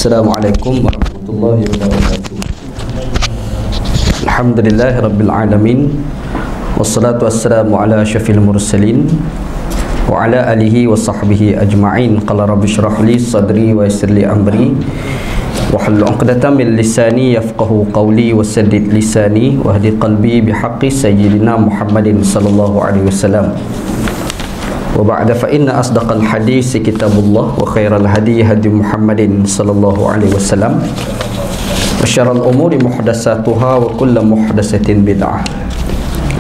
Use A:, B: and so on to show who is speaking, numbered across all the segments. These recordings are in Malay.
A: Assalamualaikum warahmatullahi wabarakatuh. Alhamdulillahi rabbil alamin. Wassalatu wassalamu ala syafil mursalin wa ala alihi wa sahbihi ajma'in. Qala rabbi syrah li sadri wa yassir li amri wahlul 'uqdatam min lisani yafqahu qawli wasaddid lisani wahdi qalbi bihaqqi sayyidina Muhammadin sallallahu alaihi wasallam. Wa ba'da fa inna asdaqal hadis kitabullah wa khairal hadi hadi Muhammadin sallallahu alaihi wasallam wa syarrul umuri muhdatsatuha wa kullu muhdatsatin bid'ah.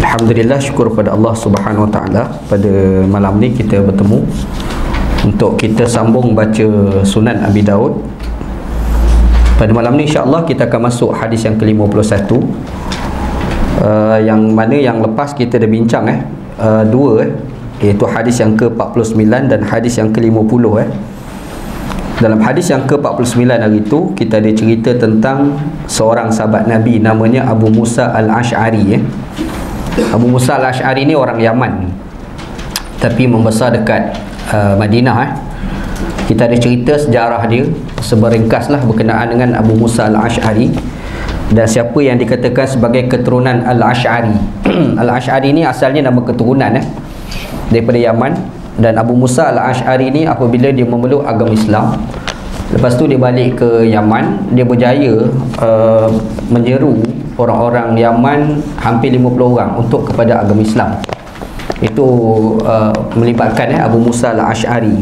A: Alhamdulillah, syukur pada Allah Subhanahu wa taala, pada malam ni kita bertemu untuk kita sambung baca Sunan Abi Daud. Pada malam ni insya-Allah kita akan masuk hadis yang ke-51, yang mana yang lepas kita dah bincang dua, iaitu hadis yang ke-49 dan hadis yang ke-50. Dalam hadis yang ke-49 hari itu kita ada cerita tentang seorang sahabat Nabi namanya Abu Musa Al-Ash'ari. Abu Musa Al-Ash'ari ni orang Yaman tapi membesar dekat Madinah. Kita ada cerita sejarah dia seberingkaslah berkenaan dengan Abu Musa Al-Ash'ari dan siapa yang dikatakan sebagai keturunan Al-Ash'ari. Al-Ash'ari ni asalnya nama keturunan daripada Yaman, dan Abu Musa Al-Ash'ari ni apabila dia memeluk agama Islam, lepas tu dia balik ke Yaman, dia berjaya menyeru orang-orang Yaman hampir 50 orang untuk kepada agama Islam. Itu melibatkan Abu Musa Al-Ash'ari.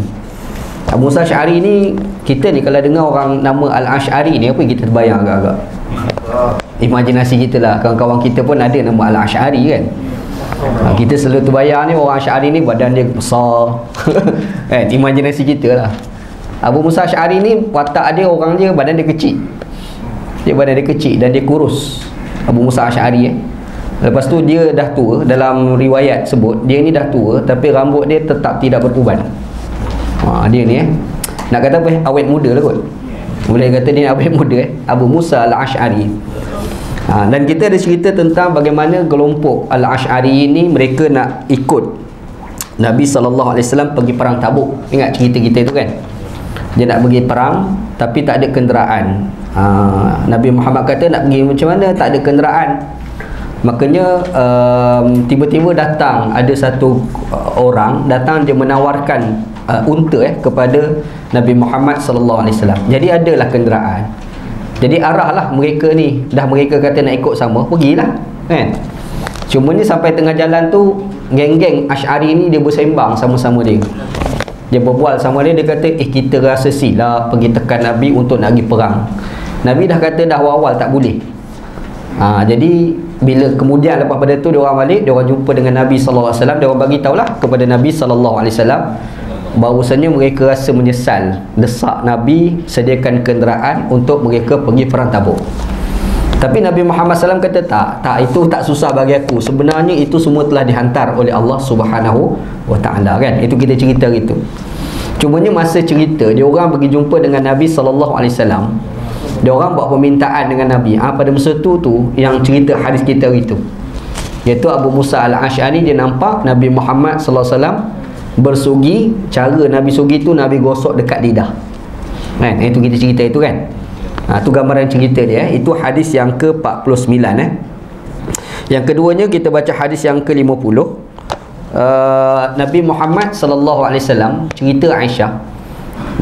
A: Abu Musa Al-Ash'ari ni, kita ni kalau dengar orang nama Al-Ash'ari ni, apa yang kita terbayang agak-agak? Imajinasi kita lah, kawan-kawan kita pun ada nama Al-Ash'ari kan. Kita selalu terbayang ni orang Asy'ari ni badan dia besar imajinasi kita lah. Abu Musa Asy'ari ni watak dia, orang dia badan dia kecil. Badan dia kecil dan dia kurus. Abu Musa Asy'ari lepas tu dia dah tua. Dalam riwayat sebut dia ni dah tua tapi rambut dia tetap tidak beruban. Dia ni nak kata apa, awet muda lah kot. Boleh kata dia awet muda Abu Musa Al-Ash'ari. Dan kita ada cerita tentang bagaimana kelompok Al-Ash'ari ini mereka nak ikut Nabi SAW pergi perang Tabuk. Ingat cerita kita itu kan? Dia nak pergi perang tapi tak ada kenderaan. Nabi Muhammad kata nak pergi macam mana, tak ada kenderaan. Makanya tiba-tiba datang ada satu orang datang, dia menawarkan unta kepada Nabi Muhammad SAW. Jadi adalah kenderaan. Jadi arahlah mereka ni, dah mereka kata nak ikut sama, pergilah kan. Cuma ni sampai tengah jalan tu, geng-geng Asy'ari ni dia bersembang sama-sama dia. Dia berbual sama dia, dia kata kita rasa silap pergi tekan Nabi untuk nak pergi perang. Nabi dah kata dah awal-awal tak boleh. Jadi bila kemudian lepas pada tu dia orang balik, dia orang jumpa dengan Nabi SAW, dia orang bagi tahulah kepada Nabi SAW bahawasanya mereka rasa menyesal desak Nabi sediakan kenderaan untuk mereka pergi perang Tabuk. Tapi Nabi Muhammad SAW kata tak, itu tak susah bagi aku. Sebenarnya itu semua telah dihantar oleh Allah Subhanahu wa taala kan. Itu kita cerita gitu. Cumanya masa cerita dia orang pergi jumpa dengan Nabi SAW, dia orang buat permintaan dengan Nabi. Pada masa tu yang cerita hadis kita itu, iaitu Abu Musa Al-Ash'ari dia nampak Nabi Muhammad SAW bersugi. Cara Nabi sugi tu Nabi gosok dekat lidah kan. Itu kita cerita itu kan. Itu gambaran cerita dia. Itu hadis yang ke-49. Yang keduanya kita baca hadis yang ke-50. Nabi Muhammad SAW cerita Aisyah,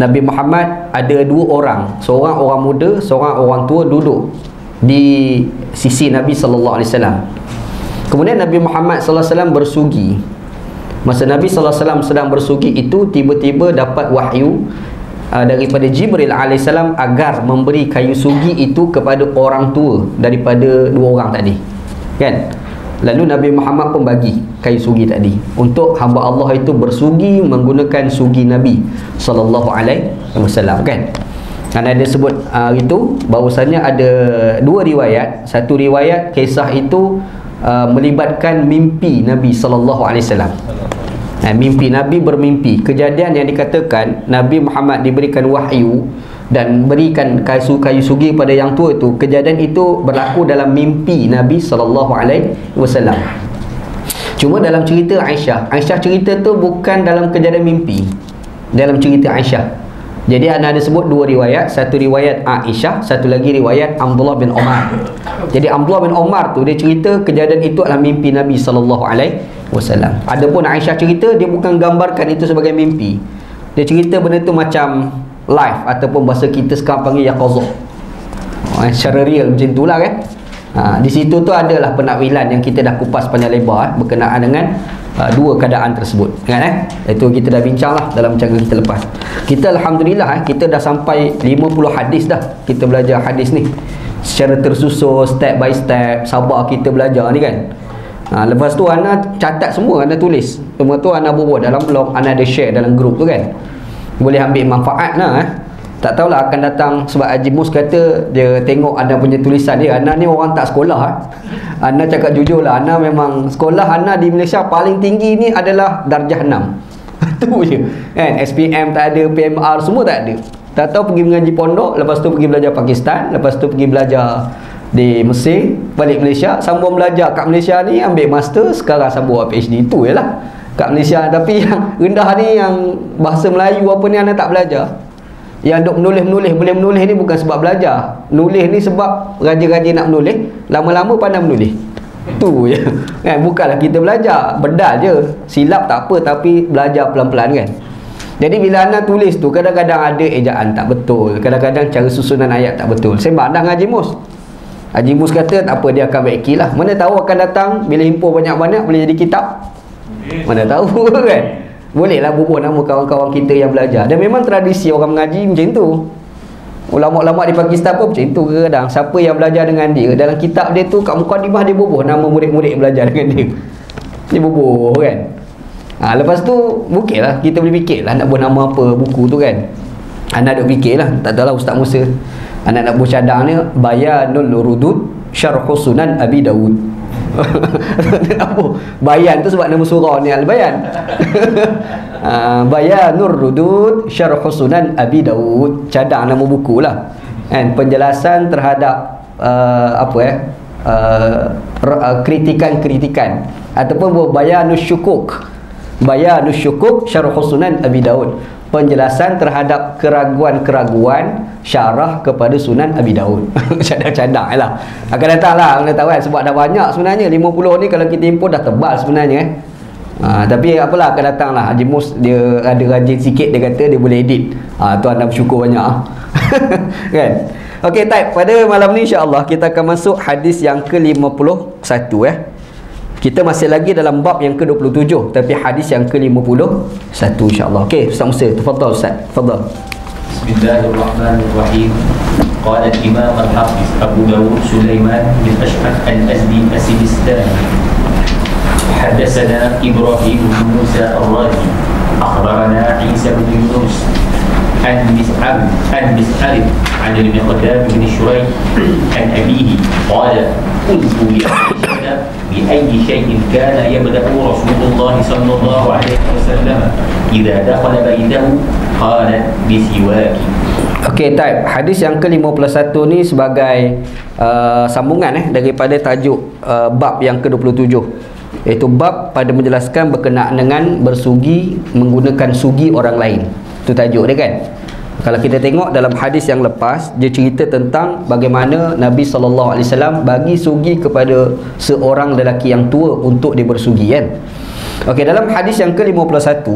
A: Nabi Muhammad ada dua orang, seorang orang muda, seorang orang tua duduk di sisi Nabi SAW. Kemudian Nabi Muhammad SAW bersugi. Masa Nabi SAW sedang bersugi itu, tiba-tiba dapat wahyu daripada Jibril AS agar memberi kayu sugi itu kepada orang tua daripada dua orang tadi kan. Lalu Nabi Muhammad pun bagi kayu sugi tadi untuk hamba Allah itu bersugi menggunakan sugi Nabi SAW kan. Karena dia sebut itu bahawasanya ada dua riwayat. Satu riwayat kisah itu melibatkan mimpi Nabi SAW. Mimpi Nabi, bermimpi kejadian yang dikatakan Nabi Muhammad diberikan wahyu dan berikan kayu sugi pada yang tua itu. Kejadian itu berlaku dalam mimpi Nabi SAW. Cuma dalam cerita Aisyah cerita tu bukan dalam kejadian mimpi. Dalam cerita Aisyah Jadi ana ada sebut dua riwayat, satu riwayat Aisyah, satu lagi riwayat Abdullah bin Umar. Jadi Abdullah bin Umar tu dia cerita kejadian itu adalah mimpi Nabi SAW. Adapun Aisyah cerita dia bukan gambarkan itu sebagai mimpi. Dia cerita benda tu macam live ataupun bahasa kita sekarang panggil yaqazah. Secara real macam itulah kan. Di situ tu adalah penakwilan yang kita dah kupas panjang lebar berkenaan dengan dua keadaan tersebut. Ingat itu kita dah bincang lah dalam canggung kita lepas. Kita alhamdulillah kita dah sampai 50 hadis dah. Kita belajar hadis ni secara tersusun, step by step. Sabar kita belajar ni kan. Lepas tu ana catat semua, ana tulis. Semua tu ana buat dalam blog, ana ada share dalam grup tu kan. Boleh ambil manfaat lah Tak tahulah akan datang, sebab Haji Mus kata dia tengok ana punya tulisan dia. Ana ni orang tak sekolah. Ana cakap jujur lah, ana memang sekolah ana di Malaysia paling tinggi ni adalah darjah 6. Tu je kan. SPM tak ada, PMR semua tak ada. Tak tahu pergi mengaji pondok, lepas tu pergi belajar Pakistan, lepas tu pergi belajar di Mesir, balik Malaysia, sambung belajar kat Malaysia ni, ambil master, sekarang sambung PhD. Itu je lah kat Malaysia. Tapi yang rendah ni, yang bahasa Melayu apa ni, ana tak belajar. Yang duk menulis-menulis, boleh menulis ni bukan sebab belajar. Nulis ni sebab rajin-rajin nak menulis, lama-lama pandai menulis. Tu je kan. Bukanlah kita belajar bedal je, silap tak apa, tapi belajar pelan-pelan kan. Jadi bila anda tulis tu, kadang-kadang ada ejaan tak betul, kadang-kadang cara susunan ayat tak betul. Sembang dah dengan Haji Mus. Haji Mus kata tak apa, dia akan baiki lah. Mana tahu akan datang, bila himpun banyak-banyak boleh jadi kitab. Mana tahu kan. Bolehlah bubuh nama kawan-kawan kita yang belajar. Dan memang tradisi orang mengaji macam tu. Ulama-ulama di Pakistan pun macam tu kadang. Siapa yang belajar dengan dia, dalam kitab dia tu kat mukadimah dia bubuh nama murid-murid yang belajar dengan dia. Dia bubuh kan. Lepas tu mungkinlah kita boleh fikirlah nak buat nama apa buku tu kan. Anak duk fikirlah, tak tahulah Ustaz Musa. Anak nak buat cadang ni Bayanul Rudud Syarh Sunan Abi Dawud. Apa? Bayan tu sebab nama surah ni Al-Bayan. Bayanur Rudud Syarh Sunan Abi Dawud, cadang nama buku lah kan, penjelasan terhadap kritikan-kritikan ataupun Bayanus Syukuk Syarh Sunan Abi Dawud, penjelasan terhadap keraguan-keraguan syarah kepada Sunan Abi Daud. Cadang-cadang lah. Akan datang lah, anda tahu kan, sebab dah banyak sebenarnya. 50 ni kalau kita import dah tebal sebenarnya tapi apalah, akan datang lah. Haji Mus dia ada rajin sikit, dia kata dia boleh edit. Tu anda bersyukur banyak kan. Ok, type. Pada malam ni insyaAllah kita akan masuk hadis yang ke-51 Kita masih lagi dalam bab yang ke-27, tapi hadis yang ke-51 insyaAllah. Ok, Ustaz Musa, tafadhal Ustaz, tafadhal.
B: Bismillahirrahmanirrahim. Qala al-Imam al-Hafiz Abu Dawud Sulaiman bin Ash'ath al-Azdi as-Sijistani. Haddatsana Ibrahim bin Musa al-Razi, akhbarana Isa bin Yunus an Mis'ab an al-Miqdam bin Shuraih an abihi qala qultu li Aisha bi ayyi shay'in kana yabda'u Rasulullah sallallahu alaihi wasallam idza dakhala baitahu qala bi siwaki.
A: Okey, type. Hadis yang ke-51 ni sebagai sambungan daripada tajuk bab yang ke-27, iaitu bab pada menjelaskan berkenaan dengan bersugi menggunakan sugi orang lain. Itu tajuk dia kan. Kalau kita tengok dalam hadis yang lepas, dia cerita tentang bagaimana Nabi SAW bagi sugi kepada seorang lelaki yang tua untuk dia bersugi kan. Okey, dalam hadis yang ke-51,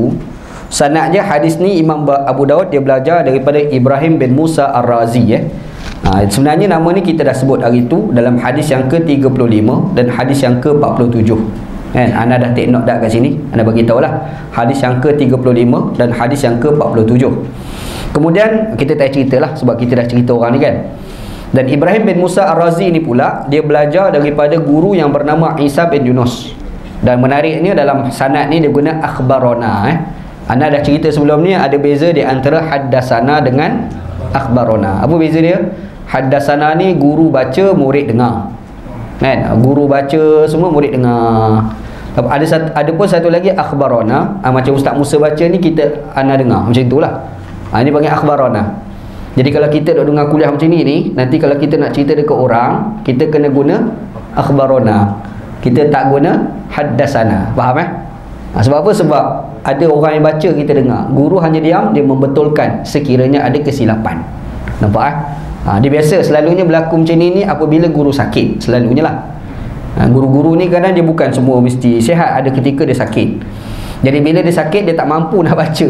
A: sanadnya hadis ni Imam Abu Dawud dia belajar daripada Ibrahim bin Musa Ar-Razi sebenarnya nama ni kita dah sebut hari tu dalam hadis yang ke-35 dan hadis yang ke-47 kan. Anda dah take note dah kat sini, anda bagi tahulah hadis yang ke-35 dan hadis yang ke-47. Kemudian kita tak ceritalah sebab kita dah cerita orang ni kan. Dan Ibrahim bin Musa Ar-Razi ni pula dia belajar daripada guru yang bernama Isa bin Yunus. Dan menariknya dalam sanad ni dia guna akhbarona Anda dah cerita sebelum ni ada beza di antara haddasana dengan akhbarona. Apa beza dia? Haddasana ni guru baca, murid dengar kan. Guru baca semua, murid dengar. Ada pun satu lagi akhbarona, macam Ustaz Musa baca ni kita anda dengar, macam itulah. Ini panggil akhbarona. Jadi kalau kita duk dengar kuliah macam ni, nanti kalau kita nak cerita dekat orang, kita kena guna akhbarona, kita tak guna haddasana. Faham Sebab apa? Sebab ada orang yang baca, kita dengar, guru hanya diam, dia membetulkan sekiranya ada kesilapan. Nampak dia biasa selalunya berlaku macam ni apabila guru sakit, selalunya lah. Guru-guru ni kadang dia bukan semua mesti sihat, ada ketika dia sakit. Jadi bila dia sakit, dia tak mampu nak baca,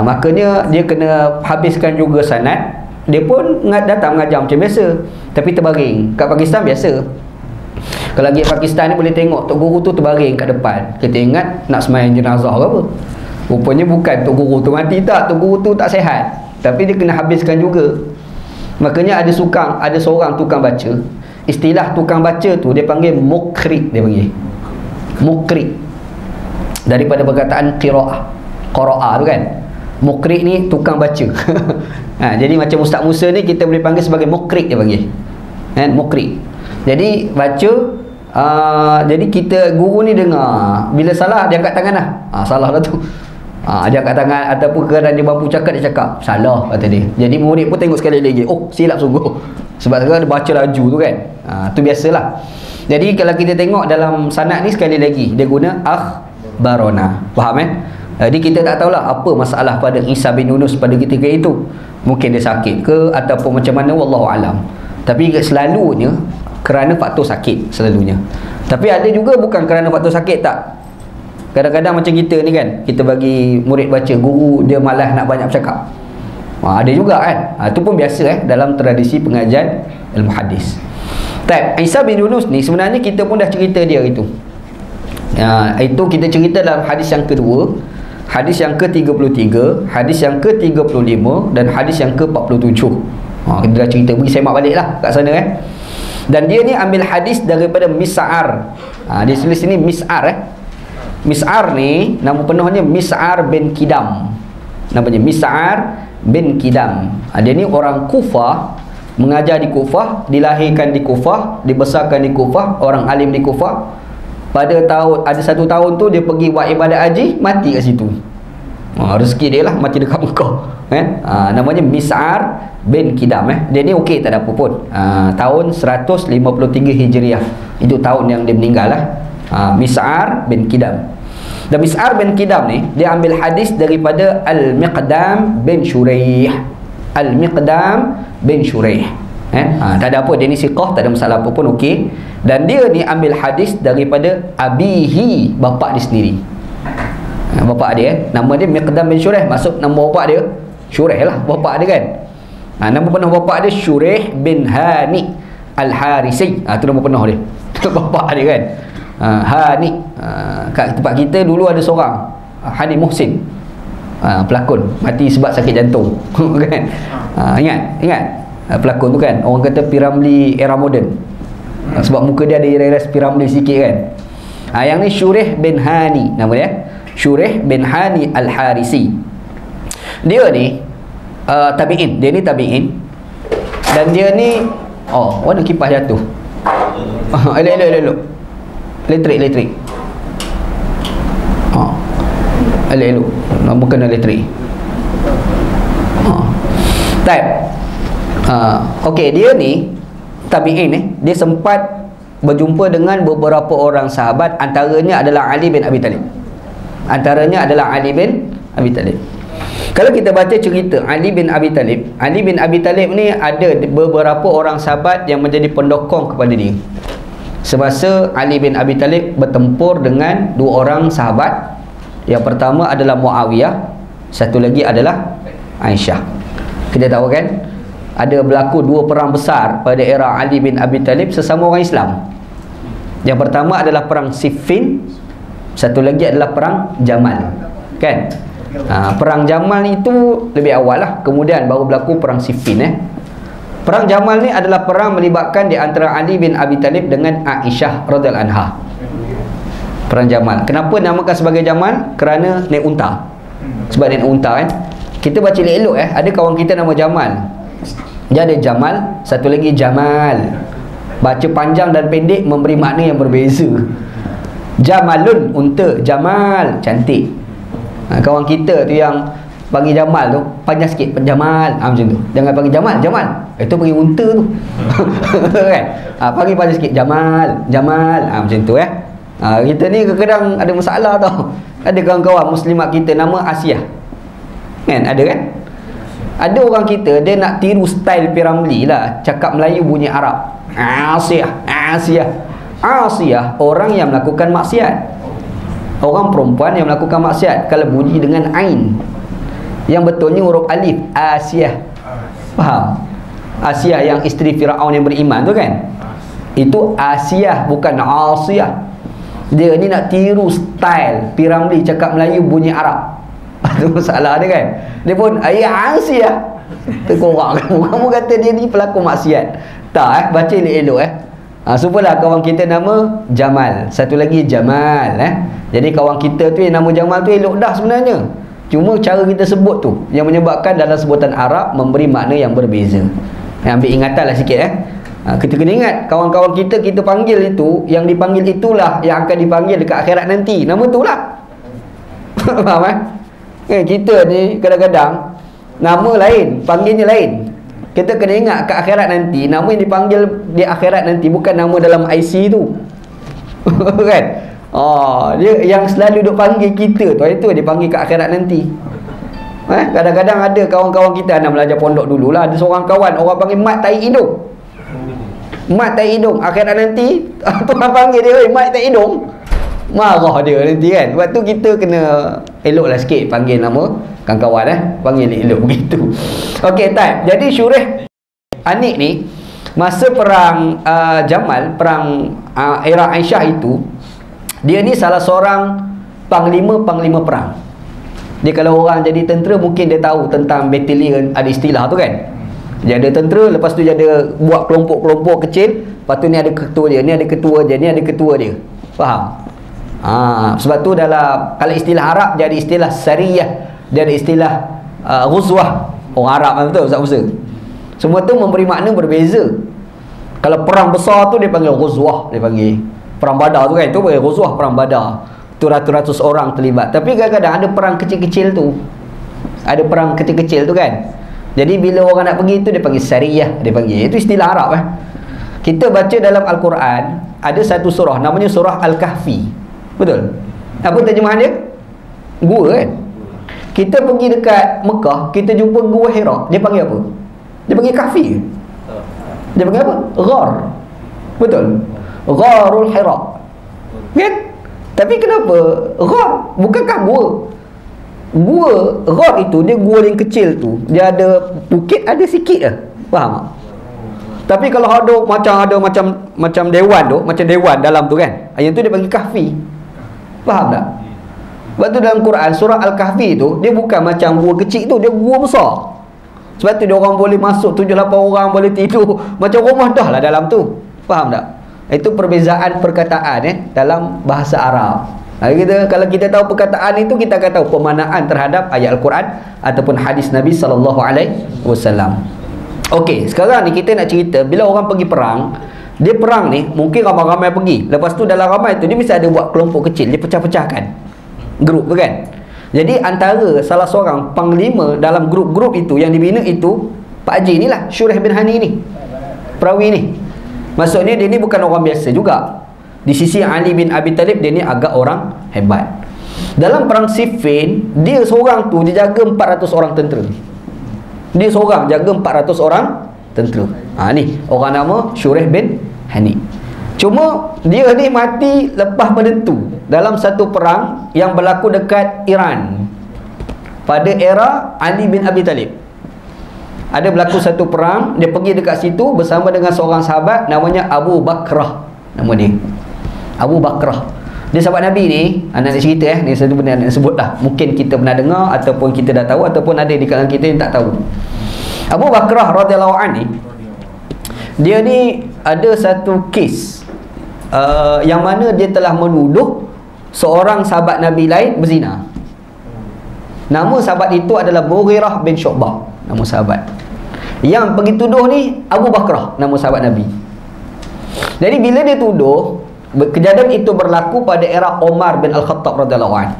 A: makanya dia kena habiskan juga sanad. Dia pun datang mengajar macam biasa, tapi terbaring. Kat Pakistan biasa, kalau lagi Pakistan ni boleh tengok tok guru tu terbaring kat depan. Kita ingat nak sembahyang jenazah ke apa. Rupanya bukan tok guru tu mati, tak, tok guru tu tak sihat, tapi dia kena habiskan juga. Makanya ada seorang tukang baca. Istilah tukang baca tu dia panggil mukri, dia panggil mukri, daripada perkataan qiraah, qara'a tu kan. Mukri ni tukang baca. Jadi macam Ustaz Musa ni kita boleh panggil sebagai mukri, dia panggil kan, mukri. Jadi baca, jadi kita guru ni dengar, bila salah dia angkat tangan lah. Salah lah tu. Dia angkat tangan, ataupun kerana dia mampu cakap, dia cakap salah, kata dia. Jadi murid pun tengok sekali lagi, oh silap sungguh, sebab sekarang dia baca laju tu kan. Tu biasalah. Jadi kalau kita tengok dalam sanad ni, sekali lagi dia guna akhbarona. Faham Jadi kita tak tahulah apa masalah pada Isa bin Yunus pada ketika itu. Mungkin dia sakit ke ataupun macam mana, wallahu alam. Tapi selalunya kerana faktor sakit, selalunya. Tapi ada juga bukan kerana faktor sakit, tak. Kadang-kadang macam kita ni kan, kita bagi murid baca, guru dia malas nak banyak bercakap. Ada juga kan. Itu pun biasa dalam tradisi pengajian ilmu hadis. Isa bin Yunus ni sebenarnya kita pun dah cerita dia itu. Itu kita cerita dalam hadis yang kedua, hadis yang ke-33, hadis yang ke-35 dan hadis yang ke-47. Kita dah cerita, beri semak balik lah kat sana Dan dia ni ambil hadis daripada Mis'ar. Dia tulis sini Mis'ar Mis'ar ni nama penuhnya Mis'ar bin Kidam. Namanya Mis'ar bin Kidam. Dia ni orang Kufah, mengajar di Kufah, dilahirkan di Kufah, dibesarkan di Kufah, orang alim di Kufah. Ada satu tahun tu dia pergi buat ibadat haji, mati kat situ. Rezeki dia lah, mati dekat Mekah namanya Mis'ar bin Kidam. Dia ni okey, tak ada apa pun. Tahun 153 Hijriah, itu tahun yang dia meninggal lah. Mis'ar bin Kidam. Dan Mis'ar bin Kidam ni dia ambil hadis daripada Al-Miqdam bin Shuraih. Al-Miqdam bin Shuraih. Tak ada apa, dia ni siqah, tak ada masalah apa pun, okey. Dan dia ni ambil hadis daripada abihi, bapa dia sendiri. Bapa dia nama dia Miqdam bin Shuraih, maksud nama bapa dia Shuraih lah, bapa dia kan. Nama penuh bapa dia Shuraih bin Hani Al-Harisi. Itu nama penuh dia. Bapa dia kan. Hani. Kat tempat kita dulu ada seorang Hani Muhsin, pelakon, mati sebab sakit jantung. Kan? Ingat pelakon tu kan, orang kata Piramli era moden, sebab muka dia ada iras Piramli sikit kan. Yang ni Shuraih bin Hani nama dia, Shuraih bin Hani Al-Harisi. Dia ni tabi'in. Dia ni tabi'in. Dan dia ni mana kipas jatuh? Elok. Elektrik. Elok. Nama kena elektrik. Okey, dia ni tabi'in dia sempat berjumpa dengan beberapa orang sahabat, antaranya adalah Ali bin Abi Talib. Kalau kita baca cerita Ali bin Abi Talib ni ada beberapa orang sahabat yang menjadi pendokong kepada dia. Semasa Ali bin Abi Talib bertempur dengan dua orang sahabat. Yang pertama adalah Muawiyah, satu lagi adalah Aisyah. Kita tahu kan, ada berlaku dua perang besar pada era Ali bin Abi Talib sesama orang Islam. Yang pertama adalah perang Siffin, satu lagi adalah perang Jamal, kan? Perang Jamal itu lebih awal lah, kemudian baru berlaku perang Siffin. Perang Jamal ni adalah perang melibatkan di antara Ali bin Abi Talib dengan Aisyah radhiyallahu anha. Perang Jamal. Kenapa namakan sebagai Jamal? Kerana naik unta. Sebab naik unta kan. Kita baca elok ada kawan kita nama Jamal. Dia ada Jamal, satu lagi Jamal. Baca panjang dan pendek memberi makna yang berbeza. Jamalun unta, Jamal cantik. Kawan kita tu yang panggil Jamal tu panjang sikit, Jamal, macam tu. Jangan panggil Jamal, itu panggil unta tu. Kan? Panggil panjang sikit, Jamal, macam tu Kita ni kadang-kadang ada masalah tau. Ada kawan-kawan muslimat kita nama Asiah, kan? Ada kan? Ada orang kita dia nak tiru style Piramli lah, cakap Melayu bunyi Arab. Asiah, Asiah, Asiah orang yang melakukan maksiat, orang perempuan yang melakukan maksiat. Kalau bunyi dengan Ain, yang betulnya huruf alif, Asiah. Faham? Asiah yang isteri Firaun yang beriman tu kan, itu Asiah, bukan Asiah. Dia ni nak tiru style Piramli cakap Melayu bunyi Arab. Itu masalah dia kan. Dia pun Asiah, terkorak. Kamu kata dia ni pelakon maksiat. Tak baca elok-elok Supalah kawan kita nama Jamal, satu lagi Jamal Jadi kawan kita tu yang nama Jamal tu elok dah sebenarnya. Cuma cara kita sebut tu yang menyebabkan dalam sebutan Arab memberi makna yang berbeza. Ambil ingatan lah sikit kita kena ingat kawan-kawan kita panggil itu, yang dipanggil itulah yang akan dipanggil dekat akhirat nanti. Nama tu lah. Faham kita ni kadang-kadang nama lain, panggilnya lain. Kita kena ingat ke akhirat nanti, nama yang dipanggil di akhirat nanti bukan nama dalam IC tu. Kan? Dia yang selalu duk panggil kita tu, itu dia panggil ke akhirat nanti. Kadang-kadang ada kawan-kawan kita nak belajar pondok dululah, ada seorang kawan orang panggil mat tai hidung. Mat tai hidung, akhirat nanti tuan panggil dia, "Oi, mat tai hidung." Marah dia nanti kan. Sebab tu kita kena eloklah sikit panggil nama kawan-kawan panggil elok begitu. Okey, tak. Jadi Syurih Anik ni masa perang Jamal, perang era Aisyah itu, dia ni salah seorang panglima perang. Dia kalau orang jadi tentera mungkin dia tahu tentang battalion, ada istilah tu kan. Dia ada tentera, lepas tu dia ada buat kelompok-kelompok kecil, lepas tu ni ada ketua dia, ni ada ketua dia, ni ada ketua dia. Faham? Sebab tu dalam, kalau istilah Arab dia ada istilah sariyah, dia ada istilah ghuzwah. Orang Arab betul Ustaz Musa. Semua tu memberi makna berbeza. Kalau perang besar tu dia panggil ghuzwah, dia panggil. Perang Badar tu kan, tu panggil ghuzwah, perang Badar. Tu ratus-ratus orang terlibat. Tapi kadang-kadang ada perang kecil-kecil tu. Ada perang kecil-kecil tu kan. Jadi bila orang nak pergi tu dia panggil sariyah, dia panggil. Itu istilah Arab Kita baca dalam Al-Quran ada satu surah namanya surah Al-Kahfi. Betul? Apa terjemahan dia? Gua kan. Kita pergi dekat Mekah, kita jumpa gua Hira. Dia panggil apa? Dia panggil Kahfi. Dia panggil apa? Ghar. Betul? Gharul Hira. Kan? Tapi kenapa Ghar? Bukankah gua? Gua Ghar itu dia gua yang kecil tu, dia ada bukit ada sikit lah. Faham tak? Tapi kalau ada macam dewan tu, macam dewan dalam tu kan, yang tu dia panggil Kahfi. Faham tak? Sebab tu dalam Quran surah Al-Kahfi tu dia bukan macam gua kecil tu, dia gua besar. Sebab tu dia orang boleh masuk 7-8 orang boleh tidur macam rumah dah lah dalam tu. Faham tak? Itu perbezaan perkataan dalam bahasa Arab. Kalau kita tahu perkataan itu, kita akan tahu pemaknaan terhadap ayat Al-Quran ataupun hadis Nabi SAW. Okey, sekarang ni kita nak cerita bila orang pergi perang. Dia perang ni mungkin ramai-ramai pergi. Lepas tu dalam ramai tu dia mesti ada buat kelompok kecil, dia pecah-pecahkan grup tu kan. Jadi antara salah seorang panglima dalam grup-grup itu yang dibina itu Pak Haji ni lah, Syurih bin Hani ni, perawi ni. Maksudnya dia ni bukan orang biasa juga. Di sisi Ali bin Abi Talib dia ni agak orang hebat. Dalam perang Siffin, dia seorang tu dia jaga 400 orang tentera. Dia seorang jaga 400 orang tentera. Ni orang nama Syurih bin Hani. Cuma dia ni mati lepas pada tu dalam satu perang yang berlaku dekat Iran pada era Ali bin Abi Talib. Ada berlaku satu perang, dia pergi dekat situ bersama dengan seorang sahabat namanya Abu Bakrah. Nama dia Abu Bakrah. Dia sahabat Nabi ni. Nak cerita ni satu benda nak sebut dah. Mungkin kita pernah dengar ataupun kita dah tahu ataupun ada di kalangan kita yang tak tahu. Abu Bakrah radhiyallahu anhu, dia ni ada satu kes yang mana dia telah menuduh seorang sahabat Nabi lain berzina. Nama sahabat itu adalah Mughirah bin Syu'bah. Nama sahabat yang pergi tuduh ni Abu Bakrah, nama sahabat Nabi. Jadi bila dia tuduh, kejadian itu berlaku pada era Umar bin Al-Khattab radhiyallahu anhu.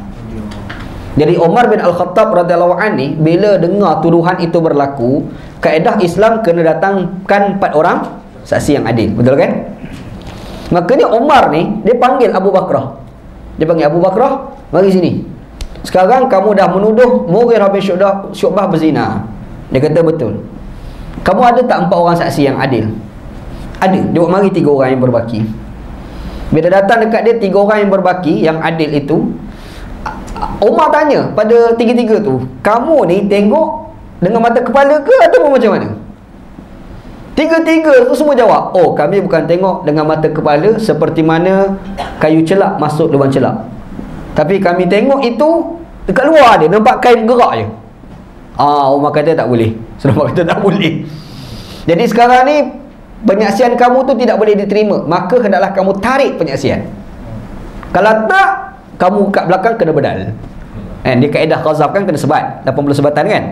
A: Jadi Umar bin Al-Khattab radhiyallahu anhu ni bila dengar tuduhan itu berlaku, kaedah Islam kena datangkan 4 orang saksi yang adil. Betul kan? Makanya Umar ni, dia panggil Abu Bakrah. Dia panggil Abu Bakrah, mari sini. Sekarang kamu dah menuduh Mughirah bin Syu'bah berzina. Dia kata betul. Kamu ada tak 4 orang saksi yang adil? Ada. Dia buat mari 3 orang yang berbaki. Bila datang dekat dia 3 orang yang berbaki, yang adil itu, Umar tanya pada tiga-tiga tu, kamu ni tengok dengan mata kepala ke atau macam mana? Tiga-tiga tu semua jawab, oh kami bukan tengok dengan mata kepala seperti mana kayu celak masuk lubang celak, tapi kami tengok itu dekat luar dia, nampak kain gerak je. Umar kata tak boleh. Umar kata tak boleh. Jadi sekarang ni penyaksian kamu tu tidak boleh diterima, maka hendaklah kamu tarik penyaksian. Kalau tak, kamu kat belakang kena bedal. Dia kaedah qazaf kan kena sebat 80 sebatan kan.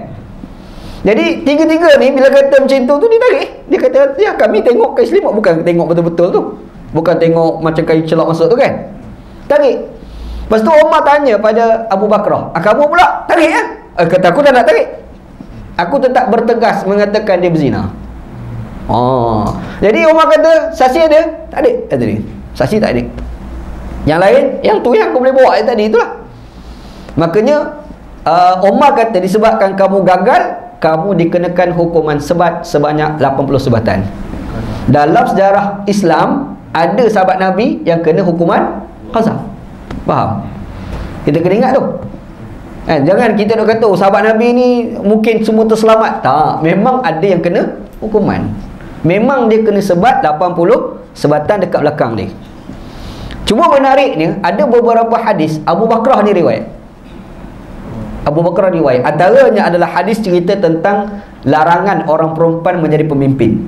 A: Jadi tiga-tiga ni bila kata macam tu dia tarik. Dia kata ya kami tengok kain selimut, bukan tengok betul-betul tu, bukan tengok macam kayu celak masuk tu kan. Tarik. Lepas tu Umar tanya pada Abu Bakrah, kamu pula tarik kan? Kata aku dah nak tarik. Aku tetap bertegas mengatakan dia berzina. Jadi Umar kata saksi ada? Tak ada. Tadi saksi tak ada. Yang lain, yang tu yang aku boleh bawa tadi itulah. Makanya Umar kata disebabkan kamu gagal, kamu dikenakan hukuman sebat sebanyak 80 sebatan. Dalam sejarah Islam ada sahabat Nabi yang kena hukuman qazaf. Faham? Kita kena ingat tu. Jangan kita nak kata sahabat Nabi ni mungkin semua terselamat. Tak, memang ada yang kena hukuman. Memang dia kena sebat 80 sebatan dekat belakang dia. Cuma menariknya ada beberapa hadis Abu Bakrah ni riwayat. Abu Bakrah riwayat. Antaranya adalah hadis cerita tentang larangan orang perempuan menjadi pemimpin.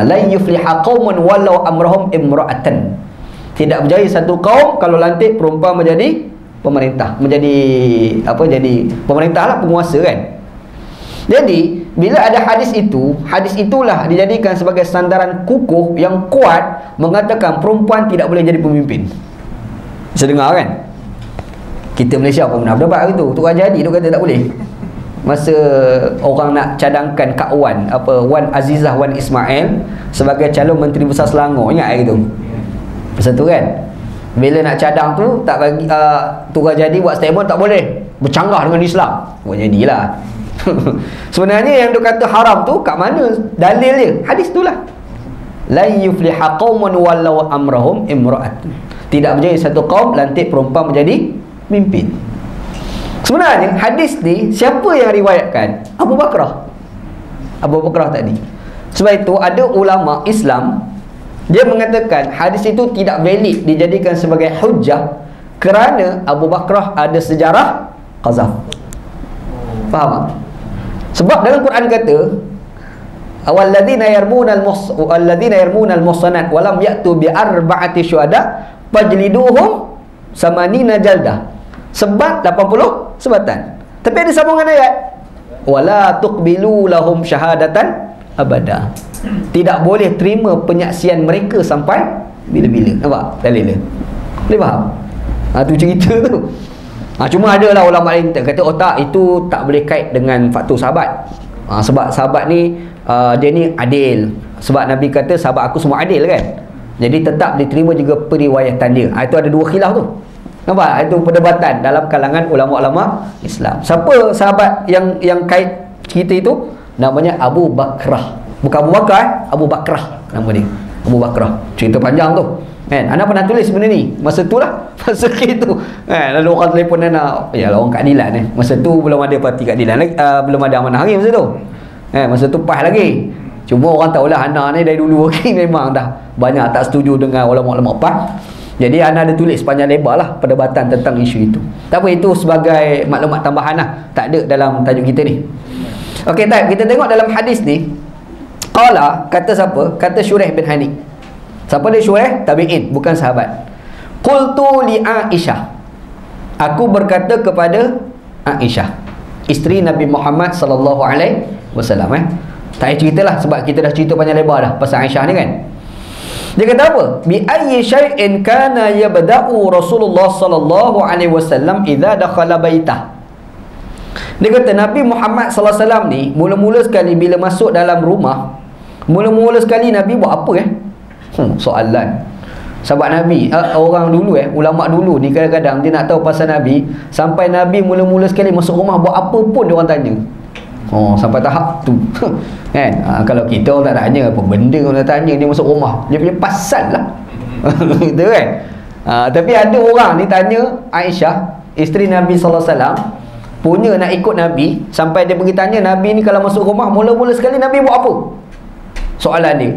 A: La yufliha qaumun walau amrahum imra'atan. Tidak berjaya satu kaum kalau lantik perempuan menjadi pemerintah, menjadi apa, jadi pemerintah lah, penguasa kan. Jadi bila ada hadis itulah dijadikan sebagai sandaran kukuh yang kuat mengatakan perempuan tidak boleh jadi pemimpin. Bisa dengar kan? Kita Malaysia pun pernah berdebat hari tu. Tok Jadi tu kata tak boleh. Masa orang nak cadangkan Kak Wan, Wan Azizah Wan Ismail sebagai calon Menteri Besar Selangor, ingat hari tu? Masa tu kan, bila nak cadang tu tak bagi, Tok Jadi buat statement tak boleh, bercanggah dengan Islam. Buat jadilah. Sebenarnya yang dia kata haram tu kat mana dalil dia? Hadis tu lah. La yufliha qaumun walau amrahum imra'at. Tidak berjaya satu kaum lantik perempuan menjadi mimpin. Sebenarnya hadis ni siapa yang riwayatkan? Abu Bakrah. Abu Bakrah tadi. Sebab itu ada ulama Islam dia mengatakan hadis itu tidak valid dijadikan sebagai hujjah kerana Abu Bakrah ada sejarah qazaf. Faham tak? Sebab dalam Quran kata awalladzina yarmuna al-muhsanat wa lam ya'tu bi arba'ati syuhada fajliduhum samanina jaldah. Sebat 80 sebatan. Tapi ada sambungan ayat wala tuqbilu lahum syahadatan abada. Tidak boleh terima penyaksian mereka sampai bila-bila. Nampak dalil dia? Boleh faham? Tu cerita tu. Cuma ada lah ulama lain kata tak, itu tak boleh kait dengan faktor sahabat. Sebab sahabat ni dia ni adil. Sebab Nabi kata sahabat aku semua adil kan. Jadi tetap diterima juga periwayatan dia. Itu ada dua khilaf tu. Nampak? Itu perdebatan dalam kalangan ulama-ulama Islam. Siapa sahabat yang kait cerita itu? Namanya Abu Bakrah. Bukan Abu Bakar, Abu Bakrah nama dia. Abu Bakrah. Cerita panjang tu. Ana pernah tulis benda ni masa tu lah, masa itu lalu orang telefon Ana, ya orang keadilan masa tu belum ada parti keadilan, belum ada Amanah Harim masa tu, masa tu PAS lagi. Cuma orang tahulah Ana ni dari dulu memang dah banyak tak setuju dengan ulama-ulama PAS. Jadi Ana ada tulis panjang lebar lah perdebatan tentang isu itu. Tak apa, itu sebagai maklumat tambahan lah, tak ada dalam tajuk kita ni. Okey, kita tengok dalam hadis ni. Qala, kata siapa? Kata Syuraih bin Hani. Siapa dia Syuraih? Tabi'in, bukan sahabat. Qultu li Aisyah. Aku berkata kepada Aisyah, isteri Nabi Muhammad sallallahu alaihi wasallam. Tak payah ceritalah sebab kita dah cerita panjang lebar dah pasal Aisyah ni kan. Dia kata apa? Bi ayyi syai'in kana yabda'u Rasulullah sallallahu alaihi wasallam idza dakhala baitah. Dia kata Nabi Muhammad sallallahu alaihi wasallam ni mula-mula sekali bila masuk dalam rumah, mula-mula sekali Nabi buat apa Soalan. Sahabat Nabi, orang dulu ulama dulu ni kadang-kadang dia nak tahu pasal Nabi, sampai Nabi mula-mula sekali masuk rumah buat apa pun dia orang tanya. Sampai tahap tu. Kan? Kalau kita orang tak tanya apa benda orang tanya, dia masuk rumah, dia punya pasal lah. Gitu kan? Tapi ada orang ni tanya Aisyah, isteri Nabi SAW, punya nak ikut Nabi, sampai dia pergi tanya Nabi ni kalau masuk rumah mula-mula sekali Nabi buat apa? Soalan dia.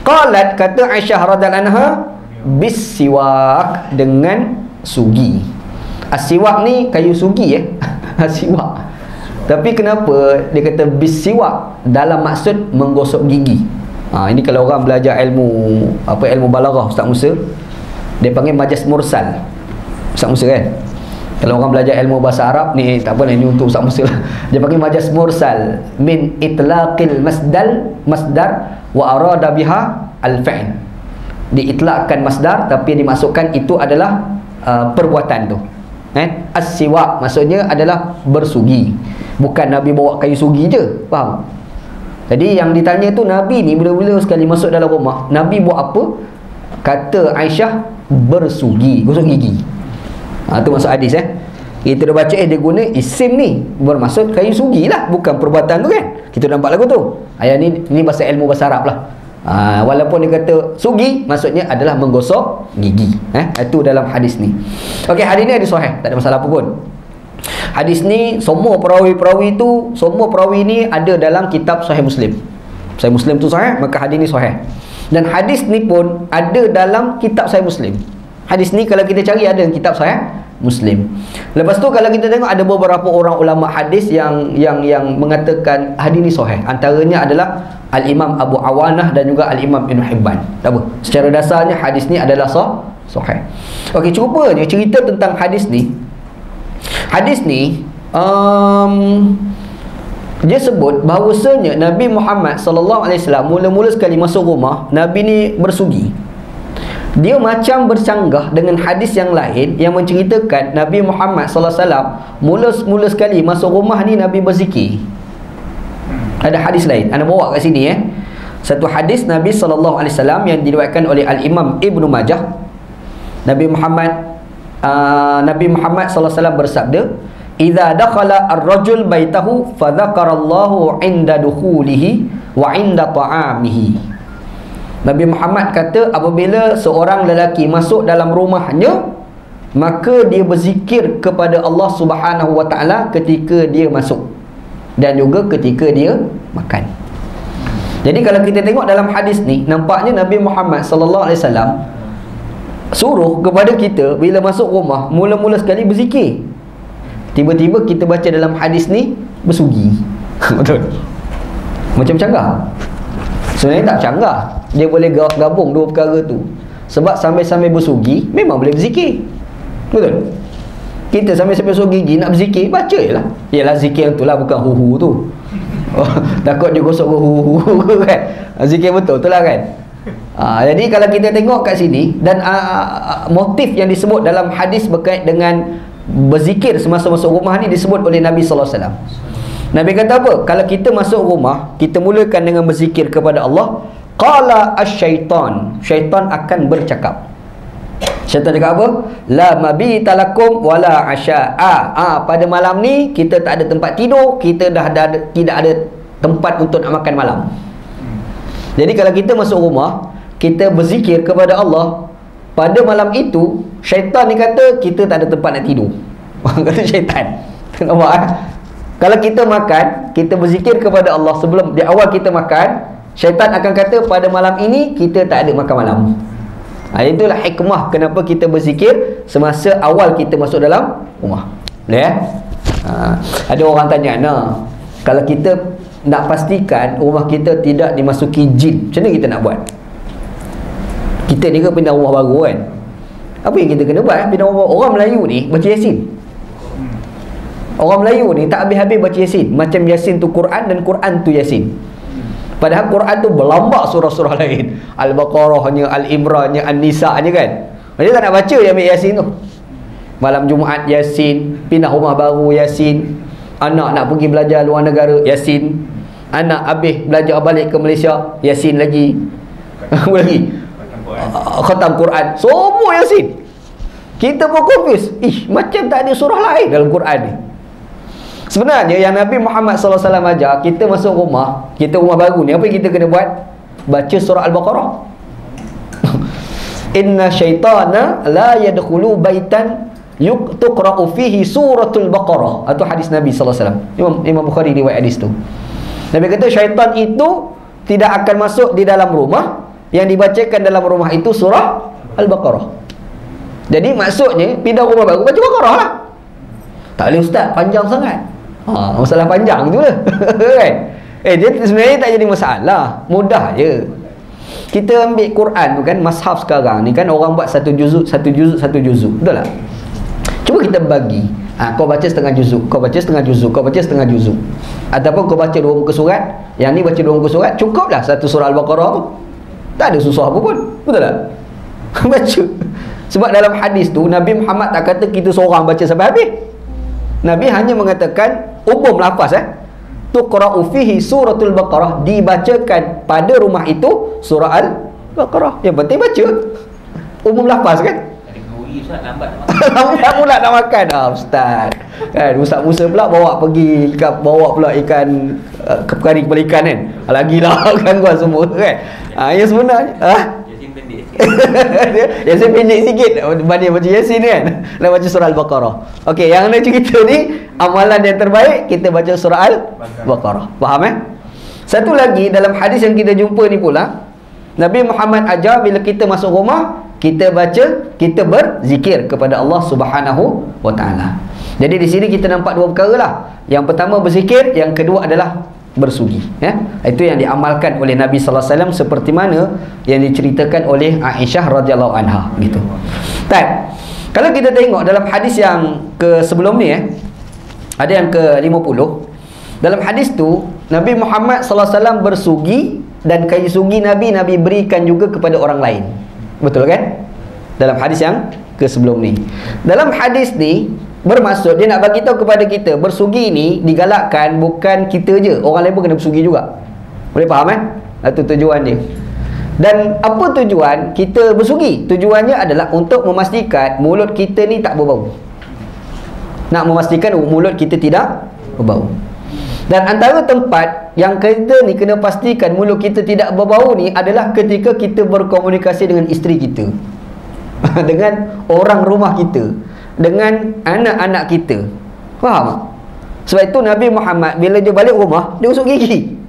A: Qalat, kata Aisyah radhiyallahu anha, bisiwak, dengan sugi. Asiwak ni kayu sugi Asiwak. Tapi kenapa dia kata bisiwak? Dalam maksud menggosok gigi. Ini kalau orang belajar ilmu ilmu balaghah Ustaz Musa, dia panggil majas mursal. Ustaz Musa kan? Kalau orang belajar ilmu bahasa Arab ni, tak apa, ini untuk Ustaz Musa lah. Dia panggil majas mursal min itlaqil masdar wa arada biha al-fi'l. Diitlakkan masdar tapi dimasukkan itu adalah perbuatan tu. As-siwak maksudnya adalah bersugi. Bukan Nabi bawa kayu sugi je, faham? Jadi yang ditanya tu Nabi ni bila-bila sekali masuk dalam rumah, Nabi buat apa? Kata Aisyah, bersugi, gosok gigi. Tu maksud hadis Kita dah baca dia guna isim ni bermaksud kayu sugi lah, bukan perbuatan tu kan. Kita nampak lagu tu. Ayat ni bahasa ilmu bahasa Arab lah. Walaupun dia kata sugi, maksudnya adalah menggosok gigi. Itu dalam hadis ni. Okey, hadis ni ada sahih, tak ada masalah apa pun. Hadis ni semua perawi-perawi tu, semua perawi ni ada dalam kitab Sahih Muslim. Sahih Muslim tu sahih, maka hadis ni sahih. Dan hadis ni pun ada dalam kitab Sahih Muslim. Hadis ni kalau kita cari ada dalam kitab Sahih Muslim. Lepas tu kalau kita tengok ada beberapa orang ulama hadis yang mengatakan hadis ni sahih. Antaranya adalah Al-Imam Abu Awanah dan juga Al-Imam Ibn Hibban. Tak apa, secara dasarnya hadis ni adalah sahih. Okey, cuba ni cerita tentang hadis ni. Hadis ni dia sebut bahawasanya Nabi Muhammad sallallahu alaihi wasallam mula-mula sekali masuk rumah, Nabi ni bersugi. Dia macam bercanggah dengan hadis yang lain yang menceritakan Nabi Muhammad sallallahu alaihi wasallam mula-mula sekali masuk rumah ni Nabi berzikir. Ada hadis lain, ana bawa kat sini Satu hadis Nabi sallallahu alaihi wasallam yang diriwayatkan oleh Al-Imam Ibnu Majah. Nabi Muhammad sallallahu alaihi wasallam bersabda, "Idza dakhala ar-rajul baitahu fa dzakarallahu 'inda dukhulihi wa 'inda ta'amihi." Nabi Muhammad kata apabila seorang lelaki masuk dalam rumahnya, maka dia berzikir kepada Allah Subhanahu wa taala ketika dia masuk dan juga ketika dia makan. Jadi kalau kita tengok dalam hadis ni, nampaknya Nabi Muhammad sallallahu alaihi wasallam suruh kepada kita bila masuk rumah mula-mula sekali berzikir. Tiba-tiba kita baca dalam hadis ni bersugi. Betul? Macam canggah. Sebenarnya tak canggah. Dia boleh gabung dua perkara tu. Sebab sambil-sambil bersugi memang boleh berzikir. Betul? Kita sambil-sambil bersugi gigi nak berzikir, baca je lah. Yalah zikir tu lah, bukan hu-hu tu. Takut dia gosok hu-hu kan. Zikir betul tu lah kan. Jadi kalau kita tengok kat sini, dan motif yang disebut dalam hadis berkait dengan berzikir semasa masuk rumah ni disebut oleh Nabi sallallahu alaihi wasallam. Nabi kata apa? Kalau kita masuk rumah, kita mulakan dengan berzikir kepada Allah. Qala asy-syaitan, syaitan akan bercakap. Syaitan cakap apa? La mabita lakum wala asya'a. Pada malam ni kita tak ada tempat tidur, kita tidak ada tempat untuk nak makan malam. Jadi kalau kita masuk rumah, kita berzikir kepada Allah, pada malam itu syaitan ni kata kita tak ada tempat nak tidur. Kata syaitan. Nampak Kalau kita makan, kita berzikir kepada Allah sebelum di awal kita makan, syaitan akan kata pada malam ini kita tak ada makan malam. Itulah hikmah kenapa kita berzikir semasa awal kita masuk dalam rumah. Boleh ada orang tanya, kalau kita nak pastikan rumah kita tidak dimasuki jin, macam mana kita nak buat? Kita ni kan pindah rumah baru kan, apa yang kita kena buat? Pindah rumah. Orang Melayu ni baca Yasin. Orang Melayu ni tak habis-habis baca Yasin. Macam Yasin tu Quran dan Quran tu Yasin. Padahal Quran tu berlambak surah-surah lain, Al-Baqarahnya, Al-Imrannya, An-Nisa'nya kan. Dia tak nak baca, dia ambil Yasin tu. Malam Jumaat Yasin, pindah rumah baru Yasin, anak nak pergi belajar luar negara Yasin, anak habis belajar balik ke Malaysia Yasin lagi. Apa lagi? Khatam Quran. Semua Yasin. Kita pun confuse. Macam tak ada surah lain dalam Quran ni. Sebenarnya yang Nabi Muhammad SAW ajar, kita masuk rumah, kita rumah baru ni, apa yang kita kena buat? Baca surah Al-Baqarah. Inna syaitana la yadkhulu baitan tuqra'u fihi suratul Baqarah. Atau hadis Nabi SAW. Imam Bukhari riwayat hadis tu. Nabi kata syaitan itu tidak akan masuk di dalam rumah yang dibacakan dalam rumah itu surah Al-Baqarah. Jadi maksudnya pindah rumah baru baca Baqarah lah. Tak boleh ustaz, panjang sangat. Masalah panjang tu lah. Kan? Dia sebenarnya tak jadi masalah, mudah je. Kita ambil Quran tu kan, mushaf sekarang ni kan orang buat satu juzuk, betul tak? Cuba kita bagi, kau baca setengah juzuk, kau baca setengah juzuk, kau baca setengah juzuk, ataupun kau baca 2 muka surat, yang ni baca 2 muka surat, cukuplah satu surah Al-Baqarah tu. Tak ada susah apa pun, betul tak? Baca. Sebab dalam hadis tu Nabi Muhammad tak kata kita seorang baca sampai habis. Nabi hanya mengatakan umum lafaz, tuqra'u fihi suratul Baqarah, dibacakan pada rumah itu surah Al-Baqarah. Yang penting baca. Umum lafaz kan?
B: Ada kuri ustaz, lambat nak
A: makan. Lambat pula nak makan. Ustaz. Kan Ustaz Musa pula bawa pula ikan kepari kepala ikan kan. Lagilah gangguan semua kan. Yang sebenarnya
B: Yasin pendek.
A: Yasin pendek sikit banding baca Yasin kan. Nak baca surah Al-Baqarah. Okey, yang nak cerita ni amalan yang terbaik kita baca surah Al-Baqarah. Faham Satu lagi dalam hadis yang kita jumpa ni pula, Nabi Muhammad ajar bila kita masuk rumah, kita baca, kita berzikir kepada Allah Subhanahu wa taala. Jadi di sini kita nampak 2 perkara lah. Yang pertama berzikir, yang kedua adalah bersugi. Itu yang diamalkan oleh Nabi sallallahu alaihi wasallam seperti mana yang diceritakan oleh Aisyah radhiyallahu anha gitu. Baik. Kalau kita tengok dalam hadis yang ke sebelum ni ada yang ke-50. Dalam hadis tu Nabi Muhammad sallallahu alaihi wasallam bersugi, dan kayu sugi Nabi berikan juga kepada orang lain. Betul kan? Dalam hadis yang ke sebelum ni. Dalam hadis ni bermaksud dia nak bagi tahu kepada kita, bersugi ni digalakkan bukan kita je, orang lain pun kena bersugi juga. Boleh faham Itu tujuan dia. Dan apa tujuan kita bersugi? Tujuannya adalah untuk memastikan mulut kita ni tak berbau. Nak memastikan mulut kita tidak berbau. Dan antara tempat yang kita ni kena pastikan mulut kita tidak berbau ni adalah ketika kita berkomunikasi dengan isteri kita, dengan orang rumah kita, dengan anak-anak kita. Faham? Sebab itu Nabi Muhammad bila dia balik rumah, dia usuk gigi.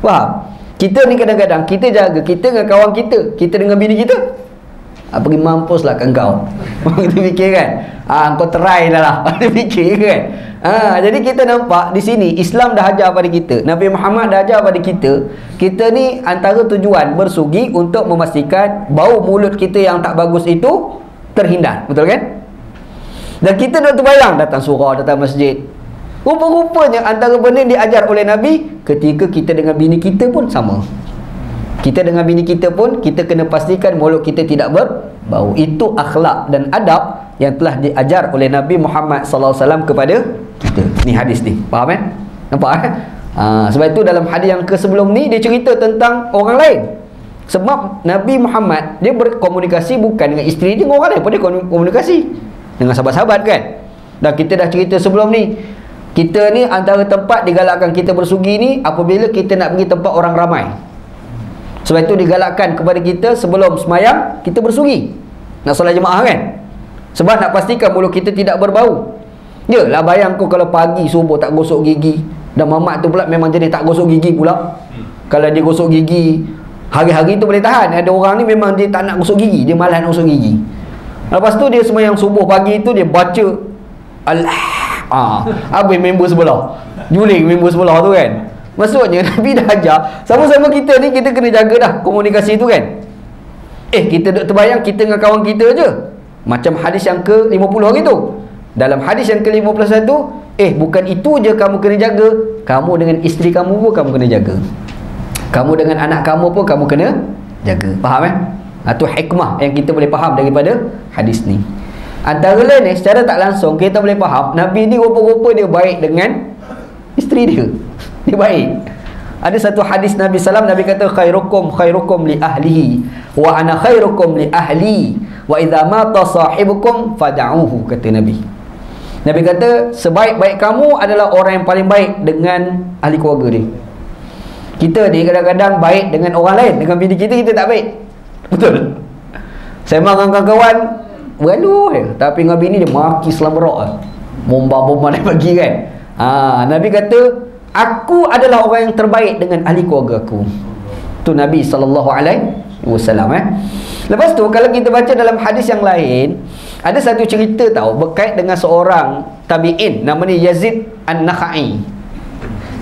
A: Faham? Kita ni kadang-kadang kita jaga, kita dengan kawan kita, kita dengan bini kita, pergi mampuslah kan kau. Kita fikir kan, kau try lah. Dia fikir kan. Jadi kita nampak di sini Islam dah ajar pada kita, Nabi Muhammad dah ajar pada kita, kita ni antara tujuan bersugi untuk memastikan bau mulut kita yang tak bagus itu terhindar. Betul kan? Dan kita dah terbayang datang surau, datang masjid. Rupa-rupanya antara benda yang diajar oleh Nabi, ketika kita dengan bini kita pun sama. Kita dengan bini kita pun, kita kena pastikan mulut kita tidak berbau. Itu akhlak dan adab yang telah diajar oleh Nabi Muhammad SAW kepada kita. Ni hadis ni. Faham Nampak sebab itu dalam hadis yang ke sebelum ni dia cerita tentang orang lain. Sebab Nabi Muhammad dia berkomunikasi bukan dengan isteri dia, dengan orang lain pun dia komunikasi dengan sahabat-sahabat kan. Dan kita dah cerita sebelum ni, kita ni antara tempat digalakkan kita bersugi ni apabila kita nak pergi tempat orang ramai. Sebab itu digalakkan kepada kita sebelum semayang kita bersugi, nak solat jemaah kan. Sebab nak pastikan mulut kita tidak berbau. Yalah, bayang kau kalau pagi subuh tak gosok gigi, dan mamak tu pula memang jenis tak gosok gigi pula. Kalau dia gosok gigi hari-hari tu boleh tahan. Ada orang ni memang dia tak nak gosok gigi, dia malas nak gosok gigi. Lepas tu dia semayang subuh pagi tu dia baca habis member sebelah, juling member sebelah tu kan. Maksudnya Nabi dah ajar sama-sama kita ni, kita kena jaga dah komunikasi tu kan. Kita duk terbayang kita dengan kawan kita je, macam hadis yang ke-50 hari tu. Dalam hadis yang ke-51, bukan itu je kamu kena jaga, kamu dengan isteri kamu pun kamu kena jaga, kamu dengan anak kamu pun kamu kena jaga. Faham Itu hikmah yang kita boleh faham daripada hadis ni. Antara lain secara tak langsung kita boleh faham Nabi ni rupa-rupa dia baik dengan isteri dia. Dia baik. Ada satu hadis Nabi SAW, Nabi kata khairukum li ahlihi wa ana khairukum li ahli wa idza mata sahibukum fad'uhu, kata Nabi. Nabi kata sebaik-baik kamu adalah orang yang paling baik dengan ahli keluarga dia. Kita ni kadang-kadang baik dengan orang lain, dengan bini kita tak baik. Betul? Saya dengan kawan-kawan berlalu tapi dengan bini dia maki selamberak lah. Bomba-bomba nak bagi kan. Nabi kata aku adalah orang yang terbaik dengan ahli keluarga aku. Tu Nabi SAW. Lepas tu kalau kita baca dalam hadis yang lain, ada satu cerita tahu berkait dengan seorang tabi'in, nama ni Yazid An-Nakhai.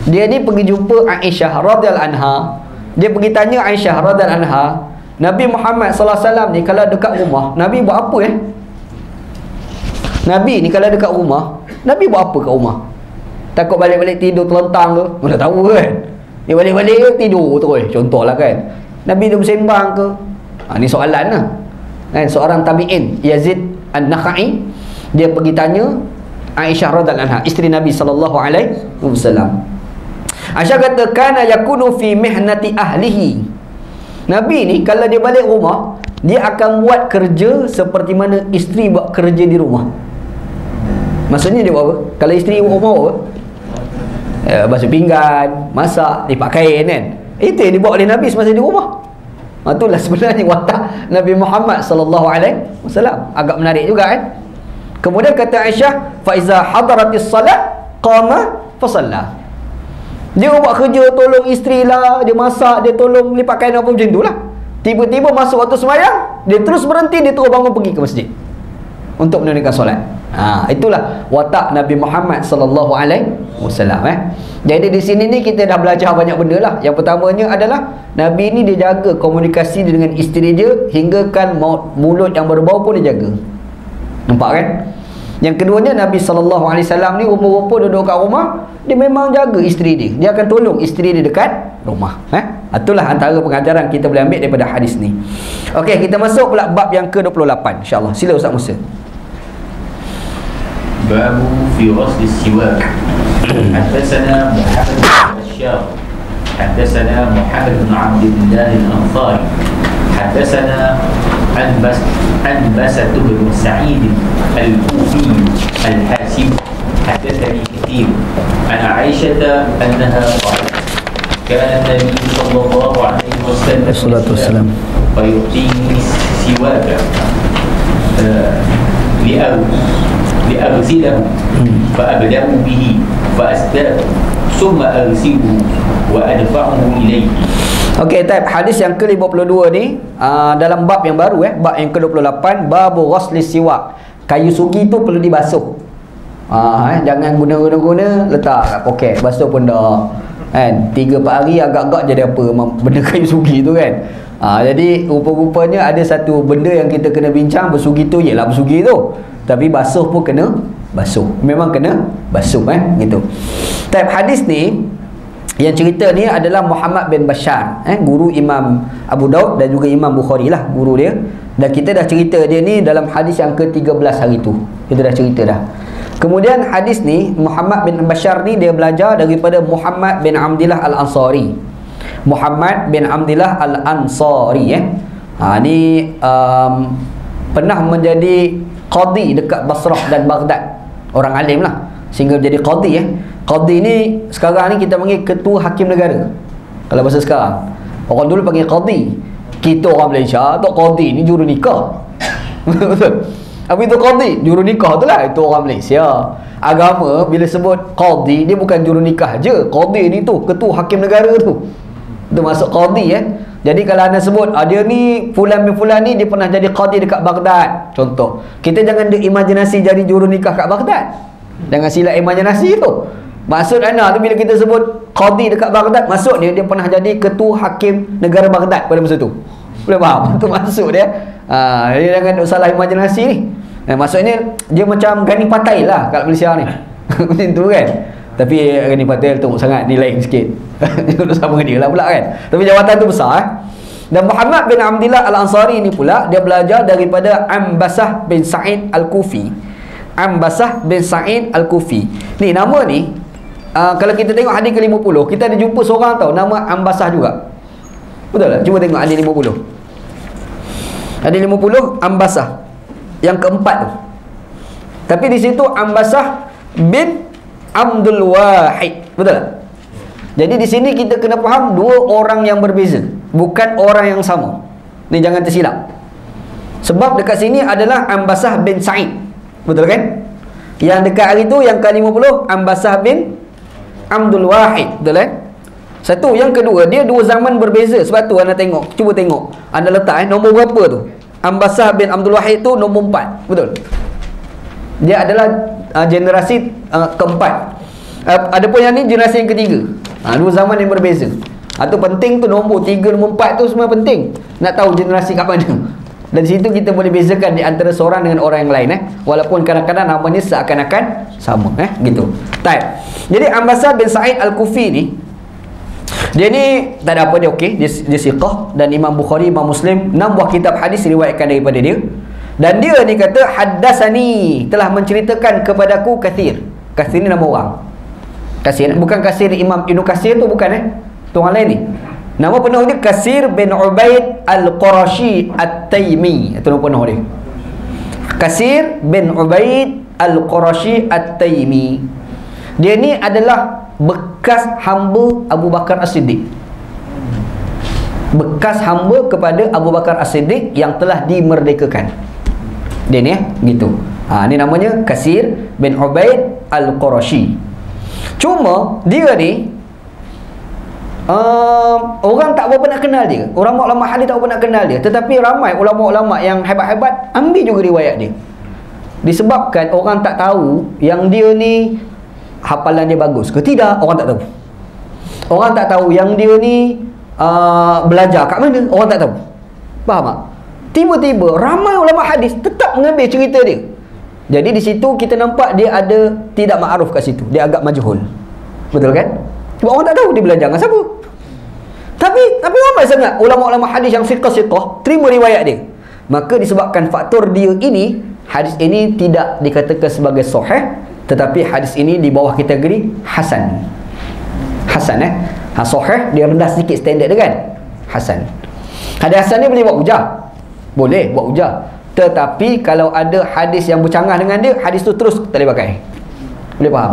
A: Dia ni pergi jumpa Aisyah radhiyallahu anha. Dia pergi tanya Aisyah radhiyallahu anha, Nabi Muhammad sallallahu alaihi wasallam ni kalau dekat rumah, Nabi buat apa Nabi ni kalau dekat rumah, Nabi buat apa kat rumah? Takut balik-balik tidur terlentang ke? Mana tahu kan? Dia balik-balik tidur terus, contohlah kan. Nabi dia bersembang ke? Ni soalan lah. Kan, seorang tabi'in Yazid An-Nakhai, dia pergi tanya Aisyah radhiyallahu anha, isteri Nabi sallallahu alaihi wasallam. Aisyah kata kana yakunu fi mihnati ahlihi. Nabi ni kalau dia balik rumah, dia akan buat kerja seperti mana isteri buat kerja di rumah. Maksudnya dia buat apa? Kalau isteri rumah apa? Basuh pinggan, masak, lipat kain kan. Itu yang dibuat oleh Nabi semasa di rumah. Itulah sebenarnya watak Nabi Muhammad sallallahu alaihi wasallam. Agak menarik juga kan. Kemudian kata Aisyah, fa iza hadaratis salat qama fa shalla. Dia buat kerja tolong isteri lah, dia masak, dia tolong lipat kain apa macam itulah. Tiba-tiba masuk waktu sembahyang, dia terus berhenti, dia terus bangun pergi ke masjid untuk menunaikan solat. Itulah watak Nabi Muhammad sallallahu alaihi wasallam. Jadi di sini ni kita dah belajar banyak benda lah. Yang pertamanya adalah Nabi ni dia jaga komunikasi dia dengan isteri dia, hinggakan mulut yang berbau pun dia jaga. Nampak kan? Yang keduanya, Nabi SAW ni rupa-rupa duduk kat rumah, dia memang jaga isteri dia. Dia akan tolong isteri dia dekat rumah. Itulah antara pengajaran kita boleh ambil daripada hadis ni. Okey, kita masuk pula bab yang ke-28 insya-Allah. Sila Ustaz Musa.
B: Babu fi ghusl siwak. Hadatsana Muhammad bin Bashar. Hadatsana Muhammad bin Abdullah al-Ansari. Hadatsana أنبسة بن سعيد الكوفي الحاسب حدثني كثير عن عائشة أنها قالت كان النبي صلى الله عليه وسلم فيعطيني سواكا لأغسله فأبدأ به فأستاك ثم أغسله وأدفعه إليه.
A: Okey, type hadis yang ke-52 ni dalam bab yang baru bab yang ke-28, babu ghusli siwak. Kayu sugi tu perlu dibasuh. Jangan guna letak kat poket, basuh pun dah. Kan 3-4 hari agak-agak jadi apa benda kayu sugi tu kan. Jadi rupa-rupanya ada satu benda yang kita kena bincang. Bersugi tu ialah bersugi tu, tapi basuh pun kena basuh. Memang kena basuh gitu. Type hadis ni yang cerita ni adalah Muhammad bin Bashar, guru Imam Abu Daud dan juga Imam Bukhari lah, guru dia. Dan kita dah cerita dia ni dalam hadis yang ke-13 hari tu. Kita dah cerita dah. Kemudian hadis ni Muhammad bin Bashar ni dia belajar daripada Muhammad bin Abdullah al-Ansari. Muhammad bin Abdullah al-Ansari ni pernah menjadi qadi dekat Basrah dan Baghdad. Orang alim lah sehingga jadi qadi Qadi ni sekarang ni kita panggil ketua hakim negara. Kalau bahasa sekarang, orang dulu panggil qadi. Kita orang Malaysia tu qadi ni juru nikah. Betul. Apa itu qadi? Juru nikah tu lah, itu orang Malaysia. Agama bila sebut qadi, dia bukan juru nikah je. Qadi ni tu ketua hakim negara tu. Itu masuk qadi Jadi kalau anda sebut dia ni fulan bin fulan ni dia pernah jadi qadi dekat Baghdad, contoh. Kita jangan imajinasi jadi juru nikah kat Baghdad. Jangan silap imajinasi tu. Maksud anda tu bila kita sebut qadi dekat Baghdad, maksud dia pernah jadi ketua hakim negara Baghdad pada masa tu. Boleh faham? Itu maksud dia. Dia jangan salah imajinasi ni. Maksudnya dia macam Gani Patai lah kat Malaysia ni. Macam tu kan. Tapi Gani Patai tu sangat ni lain sikit. Dia sama dia lah pula kan. Tapi jawatan tu besar Dan Muhammad bin Abdullah al-Ansari ni pula dia belajar daripada Ambasah bin Sa'id al-Kufi. Ambasah bin Sa'id al-Kufi. Ni nama ni kalau kita tengok hadis ke-50, kita ada jumpa seorang tahu nama Ambasah juga. Betul tak? Cuba tengok hadis 50. Hadis 50 Ambasah yang keempat tu. Tapi di situ Ambasah bin Abdul Wahid. Betul tak? Jadi di sini kita kena faham dua orang yang berbeza, bukan orang yang sama. Ni jangan tersilap. Sebab dekat sini adalah Ambasah bin Sa'id. Betul kan? Yang dekat hari tu yang ke-50 Ambasah bin Abdul Wahid. Betul kan? Satu. Yang kedua, dia dua zaman berbeza. Sebab tu anda tengok, cuba tengok anda letak nombor berapa tu. Ambasah bin Abdul Wahid tu nombor 4. Betul? Dia adalah generasi keempat. Adapun yang ni generasi yang ketiga. Dua zaman yang berbeza. Itu penting tu, nombor 3, nombor 4 tu semua penting. Nak tahu generasi kat mana. Dan situ kita boleh bezakan di antara seorang dengan orang yang lain, walaupun kadang-kadang namanya seakan-akan sama, gitu. Baik. Jadi Ambasah bin Sa'id Al-Kufi ni, dia ni tak ada apa, dia okey, dia siqah, dan Imam Bukhari, Imam Muslim 6 buah kitab hadis riwayatkan daripada dia. Dan dia ni kata haddasani, telah menceritakan kepadaku Kathir. Kathir ni nama orang. Kasir, bukan Kasir Imam Ibnu Kasir tu, bukan tu orang lain ni. Nama penuh dia Kasir bin Ubaid Al-Qurashi At-Taimi. Itu nama penuh dia. Kasir bin Ubaid Al-Qurashi At-Taimi. Dia ni adalah bekas hamba Abu Bakar As-Siddiq. Bekas hamba kepada Abu Bakar As-Siddiq yang telah dimerdekakan. Dia ni gitu. Ni namanya Kasir bin Ubaid Al-Qurashi. Cuma dia ni orang tak berapa nak kenal dia. Ulama-ulama hadis tak berapa nak kenal dia. Tetapi ramai ulama-ulama yang hebat-hebat ambil juga riwayat dia. Disebabkan orang tak tahu yang dia ni hafalan dia bagus ke tidak, orang tak tahu. Orang tak tahu yang dia ni belajar kat mana, orang tak tahu. Faham tak? Tiba-tiba ramai ulama hadis tetap mengambil cerita dia. Jadi di situ kita nampak dia ada tidak ma'ruf kat situ. Dia agak majhul. Betul kan? Sebab orang tak tahu dia belajar dengan siapa. Tapi ramai sangat ulama-ulama hadis yang siqah-siqah terima riwayat dia. Maka disebabkan faktor dia ini, hadis ini tidak dikatakan sebagai sahih, tetapi hadis ini di bawah kategori hasan. Hasan sahih dia rendah sikit standard dia kan? Hasan. Hadis hasan ni boleh buat hujah. Boleh buat hujah. Tetapi kalau ada hadis yang bercanggah dengan dia, hadis tu terus tak boleh pakai. Boleh faham?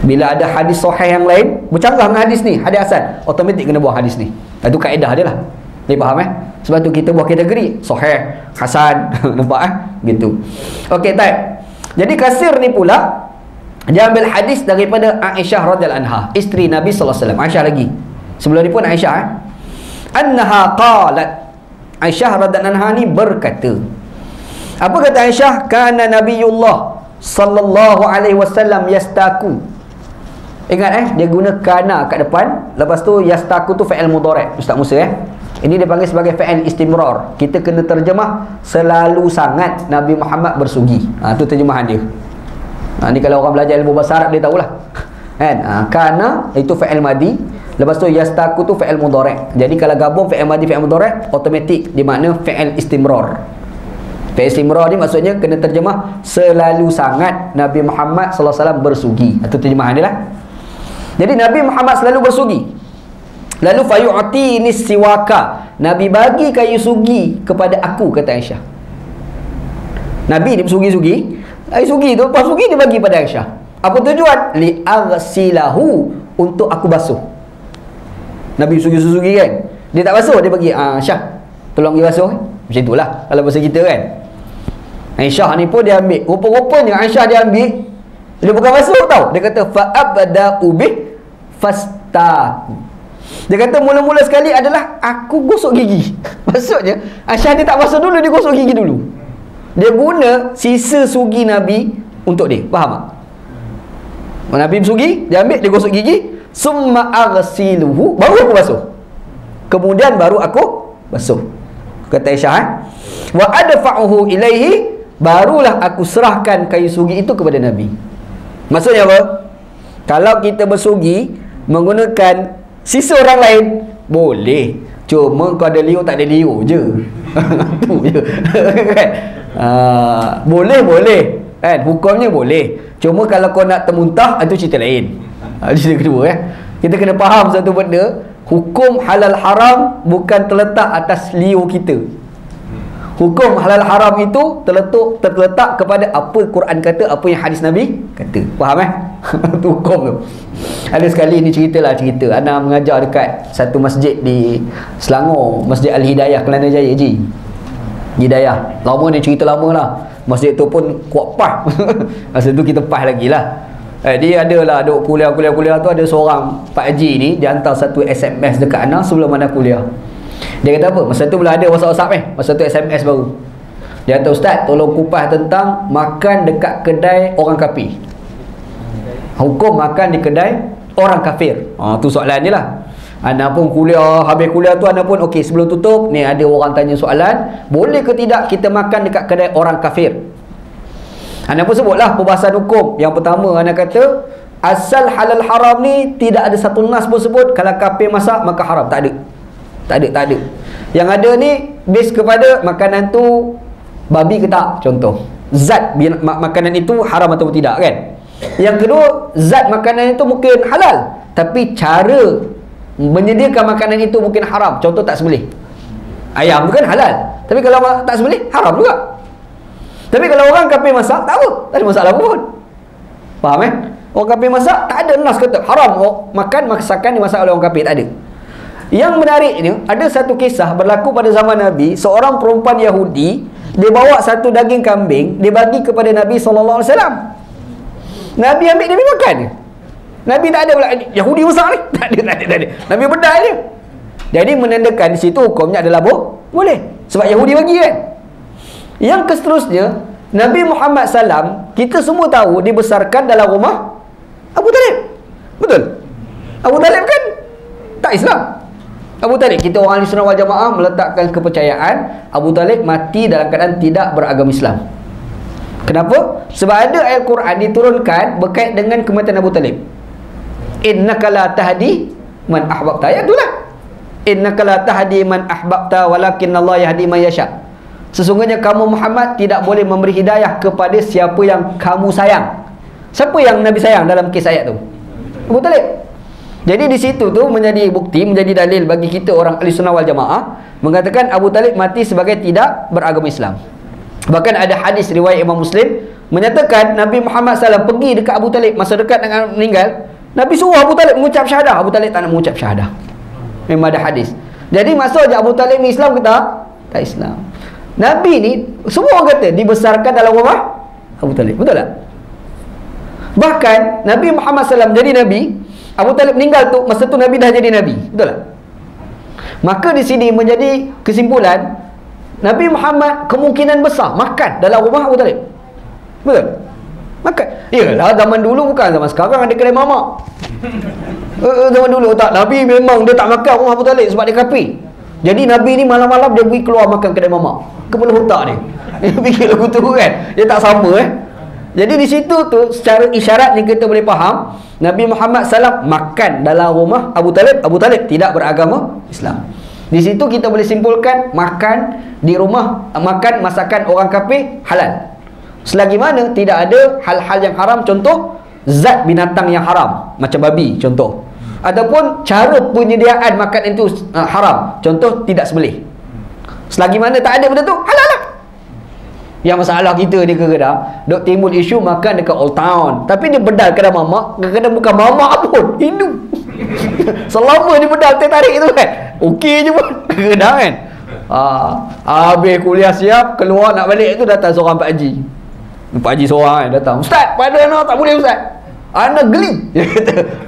A: Bila ada hadis sahih yang lain bercanggah dengan hadis ni, hadis hasan, automatik kena buang hadis ni. Itu kaedah dia lah. Boleh faham Sebab tu kita buat kategori sahih, hasan. Nampak gitu. Okey, baik. Jadi Kasir ni pula dia ambil hadis daripada Aisyah radhiyallahu anha, isteri Nabi sallallahu alaihi wasallam. Aisyah lagi. Sebelum ni pun Aisyah annaha qalat, Aisyah radhiyallahu anha ni berkata. Apa kata Aisyah? Kana Nabiullah sallallahu alaihi wasallam yastaku. Ingat dia guna kana kat depan, lepas tu yastaku tu fi'il mudhari'. Ustaz Musa ini dia panggil sebagai fi'il istimrar. Kita kena terjemah selalu sangat Nabi Muhammad bersugi. Tu terjemahan dia. Ni kalau orang belajar ilmu bahasa Arab dia tahulah. Kan? Kana itu fi'il madi, lepas tu yastaku tu fi'il mudhari'. Jadi kalau gabung fi'il madi fi'il mudhari', automatik dia makna fi'il istimrar. Fi'il istimrar ni maksudnya kena terjemah selalu sangat Nabi Muhammad sallallahu alaihi wasallam bersugi. Itu terjemahan dia lah. Jadi Nabi Muhammad selalu bersugi. Lalu fayu'tini siwaka, Nabi bagi kayu sugi kepada aku, kata Aisyah. Nabi dia bersugi-sugi, kayu sugi tu, pas sugi dia bagi pada Aisyah. Apa tujuan? Li aghsilahu, untuk aku basuh. Nabi sugi-sugi kan, dia tak basuh, dia bagi Aisyah, tolong dia basuh. Macam itulah kalau bahasa kita kan. Aisyah ni pun dia ambil, rupa-rupanya Aisyah dia ambil, dia bukan basuh tau. Dia kata fa'abda'u bih fastaku. Dia kata mula-mula sekali adalah aku gosok gigi. Maksudnya Aisyah dia tak basuh dulu, dia gosok gigi dulu. Dia guna sisa sugi Nabi untuk dia. Faham tak? Nabi bersugi, dia ambil, dia gosok gigi, summa aghsiluhu, baru aku basuh. Kemudian baru aku basuh. Kata Aisyah, wa adfa'uhu ilaihi, barulah aku serahkan kayu sugi itu kepada Nabi. Maksudnya apa? Kalau kita bersugi menggunakan sisa orang lain, boleh. Cuma kau ada liur tak ada liur je. Tu je. Kan? Boleh kan? Hukumnya boleh. Cuma kalau kau nak termuntah, itu cerita lain. Cerita kedua kita kena faham satu benda, hukum halal haram bukan terletak atas liu kita. Hukum halal haram itu terletak kepada apa Quran kata, apa yang hadis Nabi kata. Faham Itu hukum tu. Ada sekali ni cerita Ana mengajar dekat satu masjid di Selangor, Masjid Al-Hidayah, Kelana Jaya, Hidayah. Lama ni, cerita lama lah. Masjid tu pun kuat pah. Masa tu kita pah lagi lah. Dia adalah duk kuliah tu, ada seorang Pak Haji ni, dia hantar satu SMS dekat Ana sebelum Ana kuliah. Dia kata apa? Masa tu belum ada WhatsApp masa tu SMS baru. Dia kata, Ustaz, tolong kupas tentang makan dekat kedai orang kafir. Hukum makan di kedai orang kafir. Tu soalan dia lah. Ana pun kuliah, habis kuliah tu Ana pun okey, sebelum tutup ni ada orang tanya soalan, boleh ke tidak kita makan dekat kedai orang kafir? Ana pun sebutlah perbahasan hukum. Yang pertama, Ana kata asal halal haram ni tidak ada satu nas pun sebut kalau kafir masak maka haram. Tak ada. Yang ada ni base kepada makanan tu babi ke tak, contoh. Zat makanan itu haram atau tidak kan. Yang kedua, zat makanan itu mungkin halal, tapi cara menyediakan makanan itu mungkin haram. Contoh, tak sembelih. Ayam tu kan halal, tapi kalau tak sembelih haram juga. Tapi kalau orang kafir masak, tak apa, tak ada masalah pun. Faham Orang kafir masak, tak ada nas kata haram makan masakan dimasak oleh orang kafir, tak ada. Yang menariknya, ada satu kisah berlaku pada zaman Nabi. Seorang perempuan Yahudi, dia bawa satu daging kambing, dia bagi kepada Nabi SAW. Nabi ambil, Nabi makan. Nabi tak ada pula Yahudi masak ni. Tak ada. Nabi bedal dia. Jadi menandakan di situ hukumnya adalah boleh. Sebab Yahudi bagi kan. Yang seterusnya, Nabi Muhammad SAW, kita semua tahu dibesarkan dalam rumah Abu Talib. Betul? Abu Talib kan tak Islam. Abu Talib, kita orang Ahli Sunnah wal Jamaah meletakkan kepercayaan Abu Talib mati dalam keadaan tidak beragama Islam. Kenapa? Sebab ada ayat Quran diturunkan berkait dengan kematian Abu Talib. Innaka la tahdi man ahbabta. Ayat itulah. Innaka la tahdi man ahbabta walakinnallaha yahdi man yasha. Sesungguhnya kamu Muhammad tidak boleh memberi hidayah kepada siapa yang kamu sayang. Siapa yang Nabi sayang dalam kisah ayat tu? Abu Talib. Jadi di situ tu menjadi bukti, menjadi dalil bagi kita orang Ahli Sunnah wal Jamaah mengatakan Abu Talib mati sebagai tidak beragama Islam. Bahkan ada hadis riwayat Imam Muslim menyatakan Nabi Muhammad SAW pergi dekat Abu Talib masa dekat dengan meninggal. Nabi suruh Abu Talib mengucap syahadah. Abu Talib tak nak mengucap syahadah. Memang ada hadis. Jadi maksudnya Abu Talib ni Islam ke tak? Tak Islam. Nabi ni semua orang kata dibesarkan dalam rumah Abu Talib. Betul tak? Bahkan Nabi Muhammad SAW jadi Nabi, Abu Talib meninggal tu, masa tu Nabi dah jadi Nabi. Betul tak? Maka di sini menjadi kesimpulan Nabi Muhammad kemungkinan besar makan dalam rumah Abu Talib. Betul? Makan. Yalah, zaman dulu bukan zaman sekarang ada kedai mamak. Zaman dulu tak, Nabi memang dia tak makan rumah Abu Talib sebab dia kafir. Jadi Nabi ni malam-malam dia pergi keluar makan kedai mamak. Kepala otak dia. Dia fikir lagu tu kan. Dia tak sama Jadi di situ tu secara isyarat yang kita boleh faham, Nabi Muhammad SAW makan dalam rumah Abu Talib. Abu Talib tidak beragama Islam. Di situ kita boleh simpulkan makan di rumah, makan masakan orang kafir halal. Selagi mana tidak ada hal-hal yang haram, contoh zat binatang yang haram macam babi contoh, ataupun cara penyediaan makan itu haram, contoh tidak sembelih. Selagi mana tak ada benda tu, halal lah. Yang masalah kita ni kadang-kadang dok timbul isu makan dekat Old Town, tapi dia bedal kedai mamak, kadang-kadang bukan mamak pun, Hindu. Selama dia bedal tarik tu kan, okey je pun kadang-kadang kan. Habis kuliah siap, keluar nak balik tu datang seorang Pak Haji. Pak Haji seorang kan datang, Ustaz, pada anak tak boleh Ustaz, anak geli.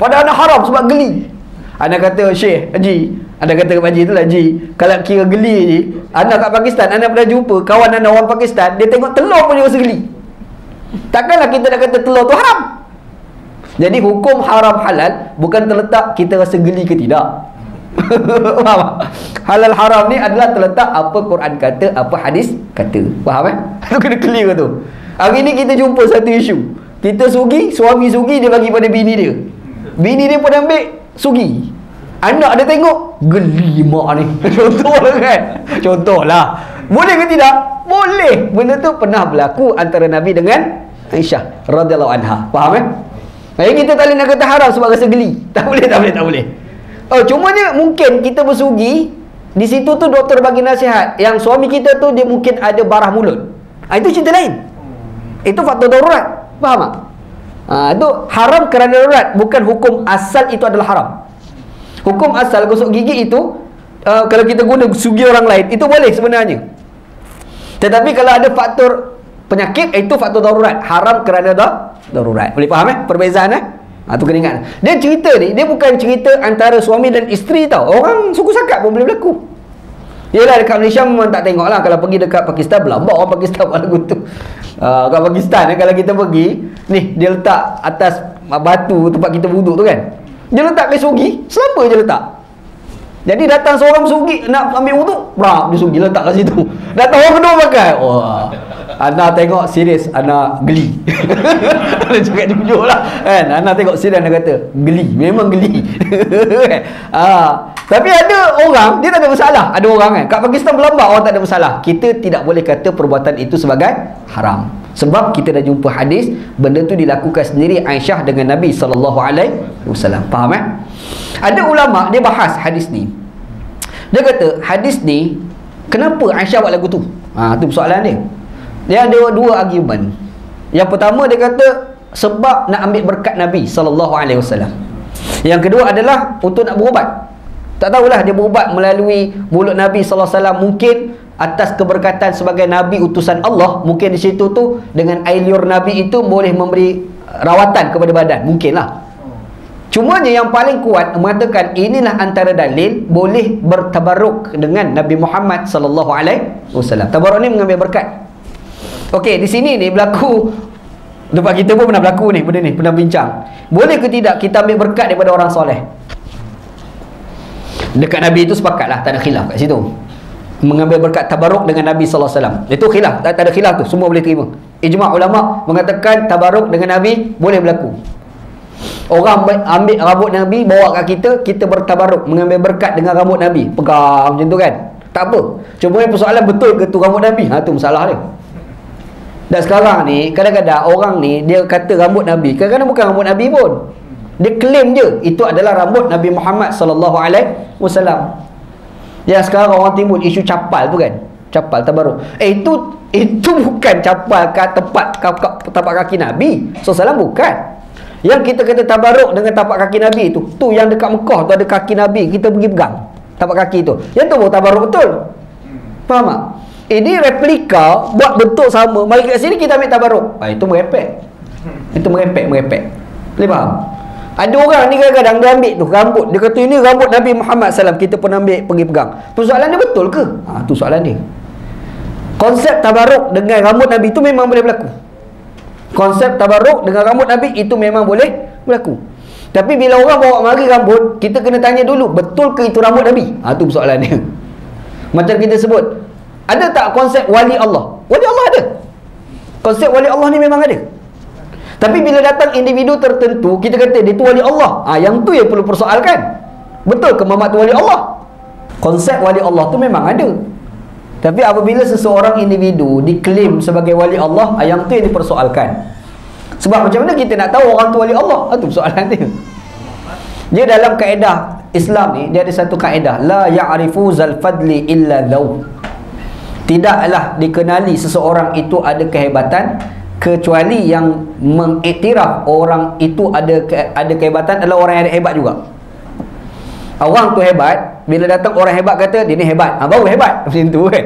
A: Pada anak haram sebab geli. Anak kata, Syekh Haji, anda kata ke Pak Haji tu lah, Haji, kalau kira geli je, anak kat Pakistan, anak pernah jumpa kawan anak orang Pakistan, dia tengok telur pun dia rasa geli. Takkanlah kita nak kata telur tu haram. Jadi hukum haram halal bukan terletak kita rasa geli ke tidak. Faham? Halal haram ni adalah terletak apa Quran kata, apa hadis kata. Faham Itu kena clear tu. Hari ni kita jumpa satu isu, kita sugi, suami sugi, dia bagi pada bini dia, bini dia pun ambil sugi, anak dia tengok geli mak ni. Contohlah kan, contohlah. Boleh ke tidak? Boleh. Benda tu pernah berlaku antara Nabi dengan Aisyah radhiyallahu anha. Faham kita tak boleh nak kata haram sebab rasa geli. Tak boleh. Cumanya mungkin kita bersugi di situ tu doktor bagi nasihat yang suami kita tu dia mungkin ada barah mulut. Itu cerita lain. Itu faktor darurat. Faham tak? Itu haram kerana darurat, bukan hukum asal itu adalah haram. Hukum asal gosok gigi itu kalau kita guna sugi orang lain itu boleh sebenarnya. Tetapi kalau ada faktor penyakit, itu faktor darurat. Haram kerana darurat. Boleh faham perbezaan tu kena ingat. Dia cerita ni, dia bukan cerita antara suami dan isteri tau. Orang suku sakat pun boleh berlaku. Yelah dekat Malaysia memang tak tengok lah. Kalau pergi dekat Pakistan, berlambak orang Pakistan buat lagu tu. Kat Pakistan kalau kita pergi ni, dia letak atas batu tempat kita wuduk tu kan, dia letak ke sugi, selamba je letak. Jadi datang seorang sugi nak ambil wuduk, dia sugi letak kat situ. Datang orang kedua pakai, Ana tengok serius, Ana geli. Ana cakap jujur lah kan, Ana tengok serius, Ana kata geli, memang geli. Tapi ada orang dia tak ada masalah. Ada orang kan kat Pakistan berlambak, orang tak ada masalah. Kita tidak boleh kata perbuatan itu sebagai haram, sebab kita dah jumpa hadis benda tu dilakukan sendiri Aisyah dengan Nabi SAW. Faham Ada ulama dia bahas hadis ni. Dia kata hadis ni kenapa Aisyah buat lagu tu? Tu soalan dia. Dia ada dua argument. Yang pertama dia kata sebab nak ambil berkat Nabi SAW. Yang kedua adalah untuk nak berubat. Tak tahulah dia berubat melalui mulut Nabi SAW, mungkin atas keberkatan sebagai Nabi utusan Allah. Mungkin di situ tu dengan air liur Nabi itu boleh memberi rawatan kepada badan, mungkinlah. Cumanya yang paling kuat mengatakan inilah antara dalil boleh bertabaruk dengan Nabi Muhammad SAW. Tabaruk ni mengambil berkat. Okey, di sini ni berlaku, depan kita pun pernah berlaku ni, benda ni pernah bincang. Boleh ke tidak kita ambil berkat daripada orang soleh? Dekat Nabi itu sepakatlah, tak ada khilaf kat situ. Mengambil berkat tabaruk dengan Nabi SAW, itu khilaf, tak ada khilaf tu, semua boleh terima. Ijma' ulama mengatakan tabaruk dengan Nabi boleh berlaku. Orang ambil rambut Nabi bawa kat kita, kita bertabaruk, mengambil berkat dengan rambut Nabi, pegang macam tu kan, tak apa. Cuma persoalan betul ke tu rambut Nabi, tu masalah dia. Dan sekarang ni kadang-kadang orang ni dia kata rambut Nabi, kadang-kadang bukan rambut Nabi pun, dia claim je itu adalah rambut Nabi Muhammad SAW. Yang sekarang orang timbul isu capal tu kan, capal tabaruk. Itu bukan capal kat tempat tapak kaki Nabi SAW, bukan. Yang kita kata tabaruk dengan tapak kaki Nabi tu yang dekat Mekah tu ada kaki Nabi, kita pergi pegang tapak kaki tu, yang tu baru tabaruk betul. Faham tak? Ini replika, buat bentuk sama, mari kat sini kita ambil tabaruk. Itu merepek. Itu merepek. Boleh faham? Ada orang ni kadang-kadang dia ambil tu rambut, dia kata ini rambut Nabi Muhammad SAW, kita pun ambil pergi pegang. Persoalan dia betul ke? Tu soalan dia. Konsep tabaruk dengan rambut Nabi itu memang boleh berlaku. Konsep tabaruk dengan rambut Nabi itu memang boleh berlaku. Tapi bila orang bawa mari rambut, kita kena tanya dulu, betul ke itu rambut Nabi? Tu persoalan dia. Macam kita sebut, ada tak konsep wali Allah? Wali Allah ada. Konsep wali Allah ni memang ada. Tapi bila datang individu tertentu, kita kata dia tu wali Allah. Yang tu yang perlu persoalkan. Betul ke Muhammad tu wali Allah? Konsep wali Allah tu memang ada. Tapi apabila seseorang individu diklaim sebagai wali Allah, yang tu yang dipersoalkan. Sebab macam mana kita nak tahu orang tu wali Allah? Itu persoalan dia. Dia dalam kaedah Islam ni, dia ada satu kaedah, la ya'rifu zal fadli illa dhaw. Tidaklah dikenali seseorang itu ada kehebatan kecuali yang mengiktiraf orang itu ada kehebatan adalah orang yang ada hebat juga. Orang tu hebat, bila datang orang hebat kata dia ni hebat, baru hebat macam tu kan.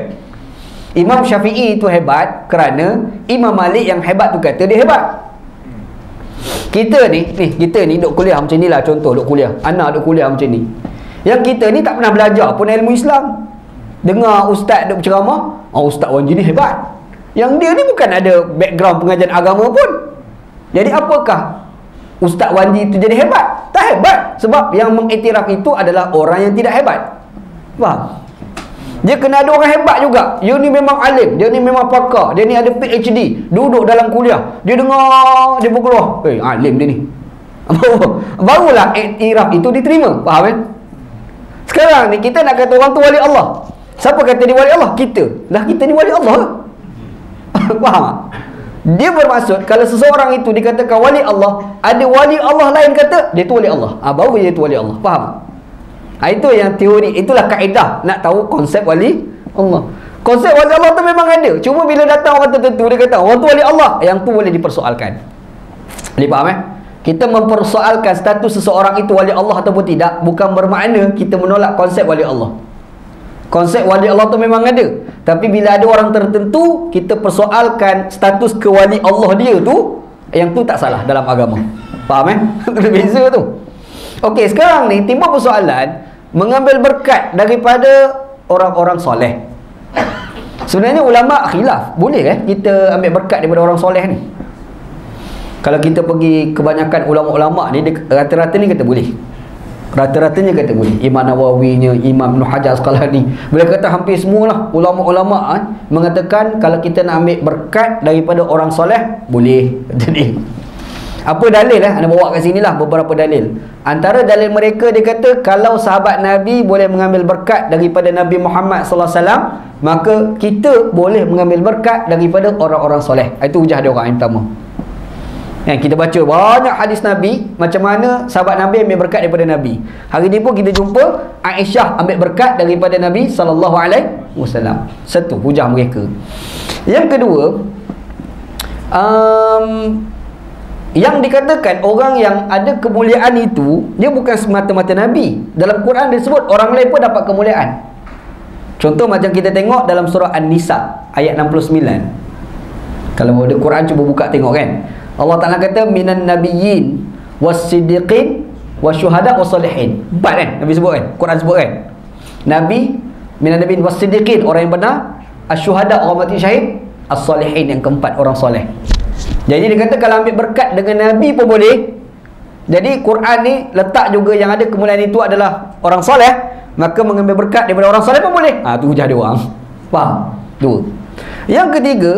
A: Imam Syafi'i itu hebat kerana Imam Malik yang hebat tu kata dia hebat. Kita ni duk kuliah macam ni lah, contoh duk kuliah, anak duk kuliah macam ni, yang kita ni tak pernah belajar pun ilmu Islam, dengar ustaz duk berceramah, ustaz Wanji ni hebat, yang dia ni bukan ada background pengajian agama pun. Jadi apakah Ustaz Wanji itu jadi hebat? Tak hebat, sebab yang mengiktiraf itu adalah orang yang tidak hebat. Faham? Dia kena ada orang hebat juga. Dia ni memang alim, dia ni memang pakar, dia ni ada PhD, duduk dalam kuliah, dia dengar, dia berkeluar, alim dia ni. Barulah iktiraf itu diterima. Faham kan? Sekarang ni kita nak kata orang tu wali Allah. Siapa kata dia wali Allah? Kita. Lah kita ni wali Allah. Faham tak? Dia bermaksud kalau seseorang itu dikatakan wali Allah, ada wali Allah lain kata dia tu wali Allah. Baru dia tu wali Allah. Faham? Itu yang teori, itulah kaedah nak tahu konsep wali Allah. Konsep wali Allah tu memang ada. Cuma bila datang orang tertentu dia kata orang tu wali Allah, yang tu boleh dipersoalkan. Boleh faham Kita mempersoalkan status seseorang itu wali Allah ataupun tidak, bukan bermakna kita menolak konsep wali Allah. Konsep wali Allah tu memang ada, tapi bila ada orang tertentu kita persoalkan status kewali Allah dia tu, yang tu tak salah dalam agama. Faham Beza tu. Okey, sekarang ni timbul persoalan mengambil berkat daripada orang-orang soleh. Sebenarnya ulama khilaf, boleh kita ambil berkat daripada orang soleh ni? Kalau kita pergi kebanyakan ulama-ulama ni, rata-rata ni kata boleh. Rata-ratanya kata boleh. Imam Nawawinya, Imam Ibn Hajar Asqalani, bila kata hampir semualah ulama-ulama mengatakan kalau kita nak ambil berkat daripada orang soleh, boleh. Jadi apa dalil anda bawa kat sini lah beberapa dalil. Antara dalil mereka, dia kata kalau sahabat Nabi boleh mengambil berkat daripada Nabi Muhammad sallallahu alaihi wasallam, maka kita boleh mengambil berkat daripada orang-orang soleh. Itu hujah dia orang yang pertama. Kita baca banyak hadis Nabi, macam mana sahabat Nabi ambil berkat daripada Nabi. Hari ni pun kita jumpa Aisyah ambil berkat daripada Nabi sallallahu alaihi wasallam. Satu hujah mereka. Yang kedua, yang dikatakan orang yang ada kemuliaan itu, dia bukan semata-mata Nabi. Dalam Quran disebut orang lain pun dapat kemuliaan. Contoh macam kita tengok dalam surah An-Nisa ayat 69. Kalau ada Quran cuba buka tengok Allah Ta'ala kata minan nabiyyin was-siddiqin wasyuhada was-salihin. 4 Nabi sebut Quran sebut Nabi, minan nabiyyin was-siddiqin orang yang benar, asyuhada orang mati syahid, as-salihin yang keempat orang soleh. Jadi dia kata kalau ambil berkat dengan Nabi pun boleh. Jadi Quran ni letak juga yang ada kemuliaan itu adalah orang soleh, maka mengambil berkat daripada orang soleh pun boleh. Tu hujah dia orang. Faham? Dua. Yang ketiga,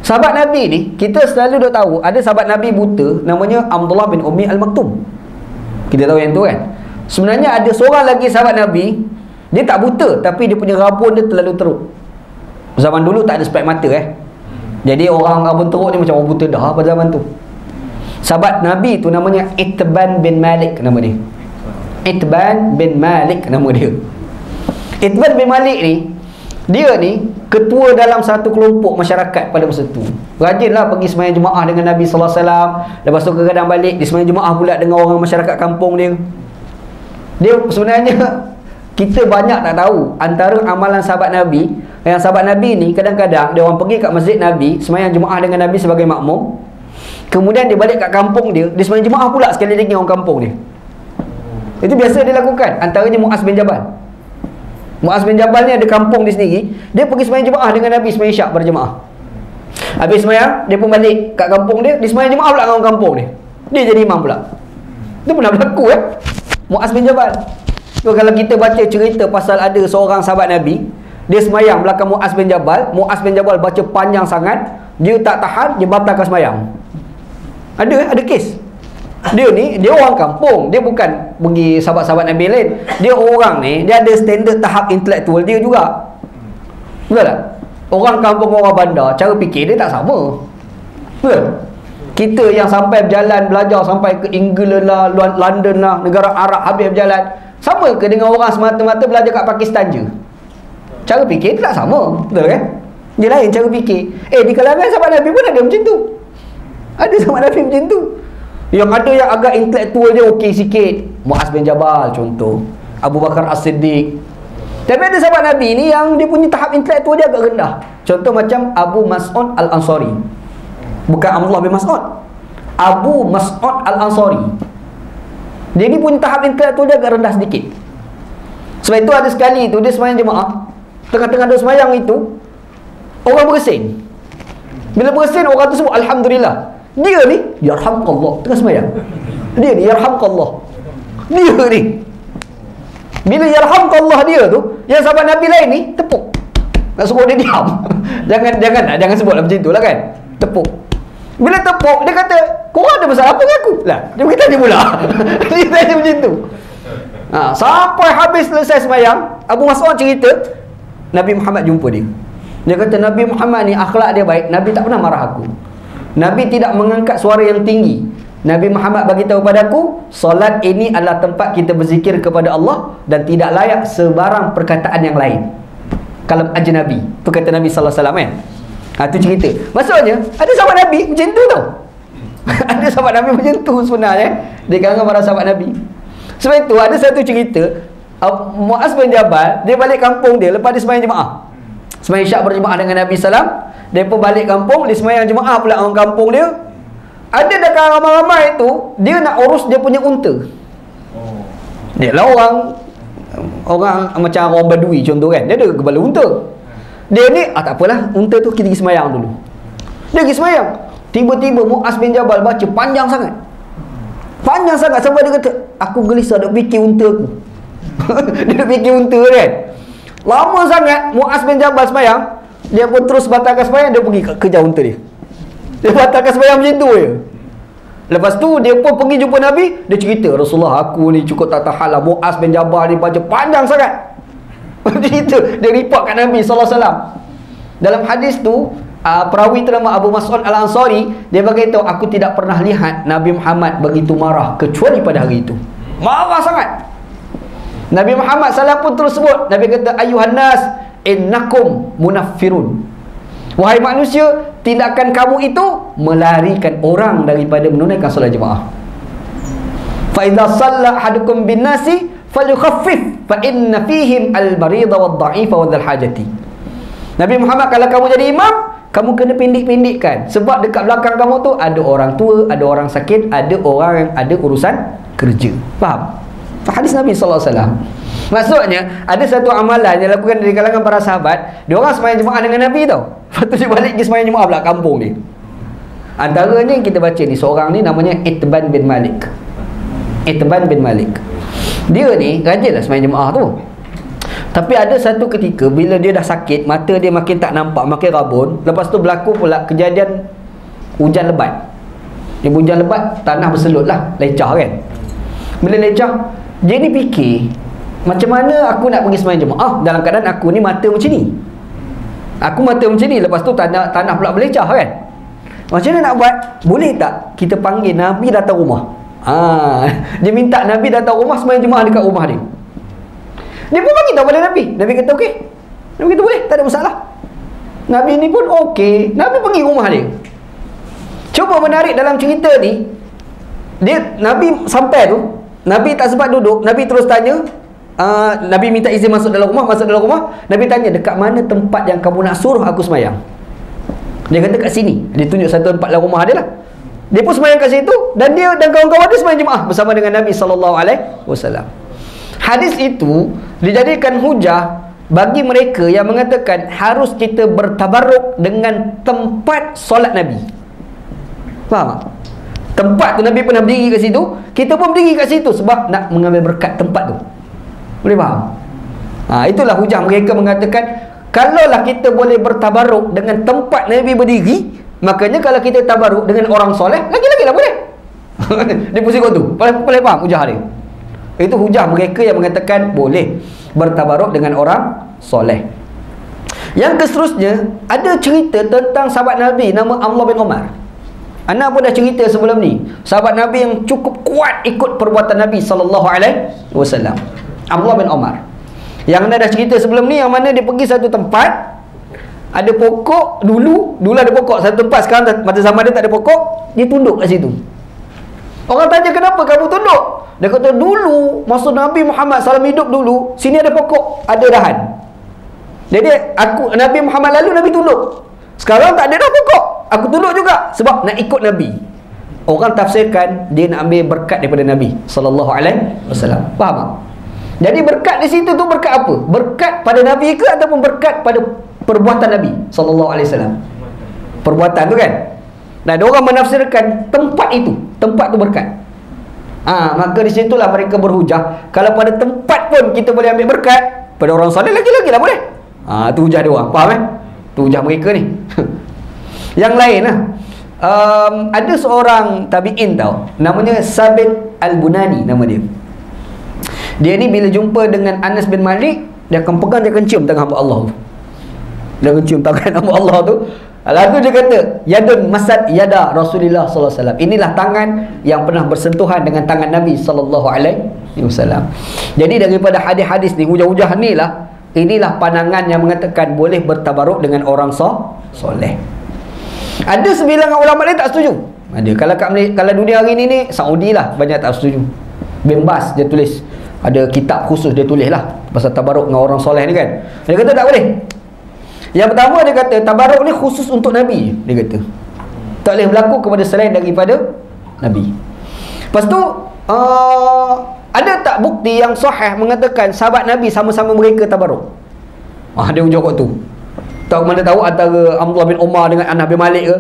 A: sahabat Nabi ni, kita selalu dah tahu ada sahabat Nabi buta namanya Abdullah bin Ummi Al-Maktum. Kita tahu yang tu Sebenarnya ada seorang lagi sahabat Nabi, dia tak buta tapi dia punya rabun dia terlalu teruk. Zaman dulu tak ada spek mata Jadi orang rabun teruk ni macam orang buta dah pada zaman tu. Sahabat Nabi tu namanya Itban bin Malik nama dia. Itban bin Malik nama dia. Itban bin Malik ni, dia ni ketua dalam satu kelompok masyarakat pada masa tu. Rajinlah pergi sembahyang jemaah dengan Nabi sallallahu alaihi wasallam. Lepas tu kadang balik dia sembahyang jemaah pula dengan orang masyarakat kampung dia. Dia sebenarnya kita banyak tak tahu antara amalan sahabat Nabi. Yang sahabat Nabi ni kadang-kadang dia orang pergi kat masjid Nabi, sembahyang jemaah dengan Nabi sebagai makmum. Kemudian dia balik kat kampung dia sembahyang jemaah pula sekali lagi dengan orang kampung dia. Itu biasa dia lakukan. Antaranya Muaz bin Jabal. Muaz bin Jabal ni ada kampung di sendiri, dia pergi sembahyang jemaah dengan Nabi sembahyang isyak berjemaah. Habis sembahyang, dia pun balik kat kampung dia sembahyang jemaah pula dengan orang kampung dia. Dia jadi imam pula. Itu pernah berlaku Muaz bin Jabal. So, kalau kita baca cerita pasal ada seorang sahabat Nabi, dia sembahyang belakang Muaz bin Jabal. Muaz bin Jabal baca panjang sangat, dia tak tahan, dia batalkan sembahyang. Ada kes. Dia ni, dia orang kampung, dia bukan pergi sahabat-sahabat Nabi lain. Dia orang ni, dia ada standard tahap intelektual dia juga. Betul tak? Orang kampung, orang bandar, cara fikir dia tak sama. Betul? Kita yang sampai berjalan belajar sampai ke England lah, London lah, negara Arab habis berjalan, sama ke dengan orang semata-mata belajar kat Pakistan je? Cara fikir dia tak sama. Betul kan? Dia lain cara fikir. Di kalangan sahabat Nabi pun ada macam tu. Ada sahabat Nabi macam tu. Yang ada yang agak intelektual dia okey sikit, Muaz bin Jabal contoh, Abu Bakar As-Siddiq. Tapi ada sahabat Nabi ni yang dia punya tahap intelektual dia agak rendah. Contoh macam Abu Mas'ud Al-Ansari. Bukan Abdullah bin Mas'ud, Abu Mas'ud Al-Ansari. Dia ni punya tahap intelektual dia agak rendah sedikit. Sebab itu ada sekali tu dia sembahyang jemaah, tengah-tengah dia sembahyang itu orang bersin. Bila bersin orang tu sebut Alhamdulillah. Dia ni yarhamkallah tengah sembahyang. Dia ni yarhamkallah. Dia ni bila yarhamkallah dia tu, yang sahabat Nabi lain ni tepuk. Nak suruh dia diam. jangan sebutlah macam itulah kan. Tepuk. Bila tepuk dia kata, "Korang ada masalah apa dengan aku?" Lah, dia berkata dia pula. Dia tanya macam tu. Sampai habis selesai sembahyang, Abu Mas'ud cerita Nabi Muhammad jumpa dia. Dia kata Nabi Muhammad ni akhlak dia baik, Nabi tak pernah marah aku. Nabi tidak mengangkat suara yang tinggi. Nabi Muhammad bagi tahu padaku, solat ini adalah tempat kita berzikir kepada Allah dan tidak layak sebarang perkataan yang lain. Kalam ajnabi, tu kata Nabi sallallahu alaihi wasallam kan. Tu cerita. Maksudnya ada sahabat Nabi macam tu tau. Ada sahabat Nabi macam tu sebenarnya di kalangan para sahabat Nabi. Sebab itu ada satu cerita, Muaz bin Jabal, dia balik kampung dia lepas dia sembahyang jemaah. Sembahyang Isyak berjemaah dengan Nabi sallam. Dia pun balik kampung, dia sembahyang jemaah pula orang kampung dia. Ada dekat ramai-ramai tu, dia nak urus dia punya unta. Dia lah orang macam orang Badui contoh kan, dia ada kepala unta. Dia ni, tak apalah, unta tu kita pergi sembahyang dulu. Dia pergi sembahyang. Tiba-tiba Muaz bin Jabal baca panjang sangat. Panjang sangat sampai dia kata, aku gelisah nak fikir unta aku. Dia nak fikir unta kan. Lama sangat Muaz bin Jabal sembahyang. Dia pun terus batalkan sembahyang, dia pergi kejar unta dia. Dia batalkan sembahyang macam tu je. Lepas tu dia pun pergi jumpa Nabi. Dia cerita, Rasulullah, aku ni cukup tak tahan lah, Muaz bin Jabal ni baca panjang sangat. Cerita, dia report kat Nabi SAW. Dalam hadis tu, perawi ternama Abu Mas'ud Al-Ansari, dia beritahu, aku tidak pernah lihat Nabi Muhammad begitu marah kecuali pada hari itu. Marah sangat. Nabi Muhammad SAW pun terus sebut, Nabi kata, ayuhan nas innakum munaffirun. Wahai manusia, tindakan kamu itu melarikan orang daripada menunaikan solat jemaah. Fa idza shalla ahadukum bin nasi falyukhaffif fa inna fihim al-barida wad-dha'ifa wadzal hajati. Nabi Muhammad, kalau kamu jadi imam, kamu kena pendek-pendekkan, sebab dekat belakang kamu tu ada orang tua, ada orang sakit, ada orang yang ada urusan kerja. Faham? Hadis Nabi sallallahu alaihi wasallam. Maksudnya ada satu amalan yang dilakukan dari kalangan para sahabat. Dia orang sembahyang jemaah dengan Nabi tau. Lepas tu dia balik pergi sembahyang jemaah pula kampung ni. Antaranya yang kita baca ni, seorang ni namanya Itban bin Malik. Itban bin Malik. Dia ni rajinlah sembahyang jemaah tu. Tapi ada satu ketika bila dia dah sakit, mata dia makin tak nampak, makin rabun. Lepas tu berlaku pula kejadian hujan lebat. Dia hujan lebat, tanah berselut lah, lecah kan. Bila lecah, dia ni fikir, macam mana aku nak pergi sembahyang jemaah dalam keadaan aku ni mata macam ni. Aku mata macam ni, lepas tu tanah pula berlecah kan. Macam mana nak buat? Boleh tak kita panggil Nabi datang rumah? Dia minta Nabi datang rumah, sembahyang jemaah dekat rumah dia. Dia pun bagi tahu pada Nabi. Nabi kata okey. Nabi kata boleh, tak ada masalah. Nabi ni pun okey. Nabi pergi rumah dia. Cuba menarik dalam cerita ni, Nabi sampai tu, Nabi tak sempat duduk, Nabi terus tanya, Nabi minta izin masuk dalam rumah. Nabi tanya, dekat mana tempat yang kamu nak suruh aku sembahyang? Dia kata kat sini. Dia tunjuk satu tempat dalam rumah dia lah. Dia pun sembahyang kat situ, dan dia dan kawan-kawan dia sembahyang jemaah bersama dengan Nabi SAW. Hadis itu dijadikan hujah bagi mereka yang mengatakan harus kita bertabarruk dengan tempat solat Nabi. Faham tak? Tempat tu Nabi pernah berdiri kat situ, kita pun berdiri kat situ sebab nak mengambil berkat tempat tu. Boleh faham? Itulah hujah mereka mengatakan, kalaulah kita boleh bertabaruk dengan tempat Nabi berdiri, makanya kalau kita tabaruk dengan orang soleh, lagi-lagi lah boleh. Dia pusing kau tu. Boleh faham hujah dia? Itu hujah mereka yang mengatakan boleh bertabaruk dengan orang soleh. Yang keseterusnya, ada cerita tentang sahabat Nabi nama Abdullah bin Umar. Ana pun dah cerita sebelum ni, sahabat Nabi yang cukup kuat ikut perbuatan Nabi SAW, Abdullah bin Umar. Yang anda dah cerita sebelum ni, yang mana dia pergi satu tempat, ada pokok, dulu ada pokok satu tempat, sekarang masa zaman dia tak ada pokok, dia tunduk kat situ. Orang tanya, kenapa kamu tunduk? Dia kata, dulu masa Nabi Muhammad SAW hidup dulu, sini ada pokok, ada dahan. Jadi Nabi Muhammad lalu, Nabi tunduk. Sekarang tak ada dah pokok, aku tunduk juga sebab nak ikut Nabi. Orang tafsirkan dia nak ambil berkat daripada Nabi SAW. Faham tak? Jadi berkat di situ tu berkat apa? Berkat pada Nabi ke ataupun berkat pada perbuatan Nabi SAW? Perbuatan tu kan. Nah, ada orang menafsirkan tempat itu, tempat tu berkat. Maka di situlah mereka berhujah, kalau pada tempat pun kita boleh ambil berkat, pada orang soleh lagi-lagi lah boleh. Tu hujah dia orang. Faham tu hujah mereka ni. Yang lain lah, ada seorang tabi'in tau, namanya Sabit Al-Bunani nama dia. Dia ni bila jumpa dengan Anas bin Malik, dia akan pegang, dia akan cium tangan hamba Allah tu. Dia akan cium tangan hamba Allah tu. Lalu dia kata, yadun masad yada Rasulullah sallallahu alaihi wasallam. Inilah tangan yang pernah bersentuhan dengan tangan Nabi sallallahu alaihi wasallam. Jadi daripada hadis-hadis ni, hujah-hujah ni lah, inilah pandangan yang mengatakan boleh bertabaruk dengan orang soleh. Ada sebilangan ulama lain tak setuju. Ada. Kalau dunia hari ni Saudi lah banyak tak setuju. Bembas dia tulis, ada kitab khusus dia tulis lah pasal tabaruk dengan orang soleh ni kan. Dia kata tak boleh. Yang pertama dia kata tabaruk ni khusus untuk Nabi. Dia kata tak boleh berlaku kepada selain daripada Nabi. Lepas tu ada tak bukti yang sahih mengatakan sahabat Nabi sama-sama mereka tabaruk? Dia ujar kat tu. Tak mana tahu antara Abdullah bin Umar dengan Anas bin Malik ke?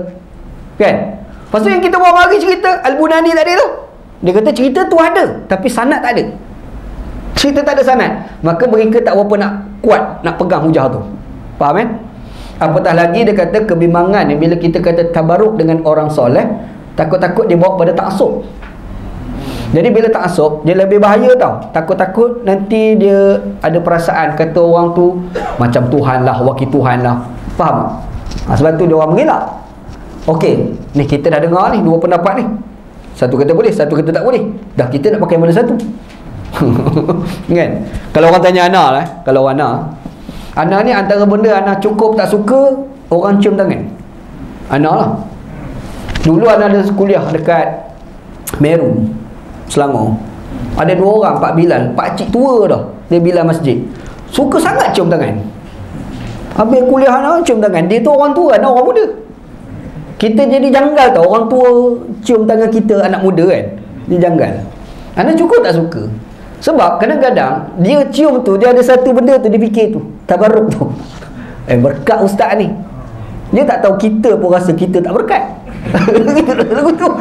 A: Kan? Lepas tu yang kita bawa mari cerita Al-Bunani tadi tu. Dia kata cerita tu ada, tapi sanad tak ada. Cerita tak ada sanad. Maka mereka tak berapa nak kuat nak pegang hujah tu. Faham kan? Apatah lagi dia kata kebimbangan ni bila kita kata tabaruk dengan orang soleh, takut-takut dia bawa pada taksub. Jadi bila taksub dia lebih bahaya tau. Takut-takut nanti dia ada perasaan kata orang tu macam Tuhan lah, wakil Tuhan lah. Faham? Sebab tu dia orang mengelak. Okey, ni kita dah dengar ni dua pendapat ni. Satu kata boleh, satu kata tak boleh. Dah kita nak pakai mana satu? Kan? Kalau orang tanya Ana lah, kalau Ana ni antara benda Ana cukup tak suka orang cium tangan. Ana lah. Dulu Ana ada kuliah dekat Meru, Selangor. Ada dua orang, Pak Bilal, Pak Cik tua dah. Dia Bilal masjid. Suka sangat cium tangan. Habis kuliah Ana cium tangan. Dia tu orang tua, Ana orang muda. Kita jadi janggal tau, orang tua cium tangan kita anak muda kan. Dia janggal. Ana cukup tak suka. Sebab kadang-kadang dia cium tu, dia ada satu benda tu dia fikir tu, tabarruk tu. Berkat ustaz ni. Dia tak tahu kita pun rasa kita tak berkat. Lagu tu.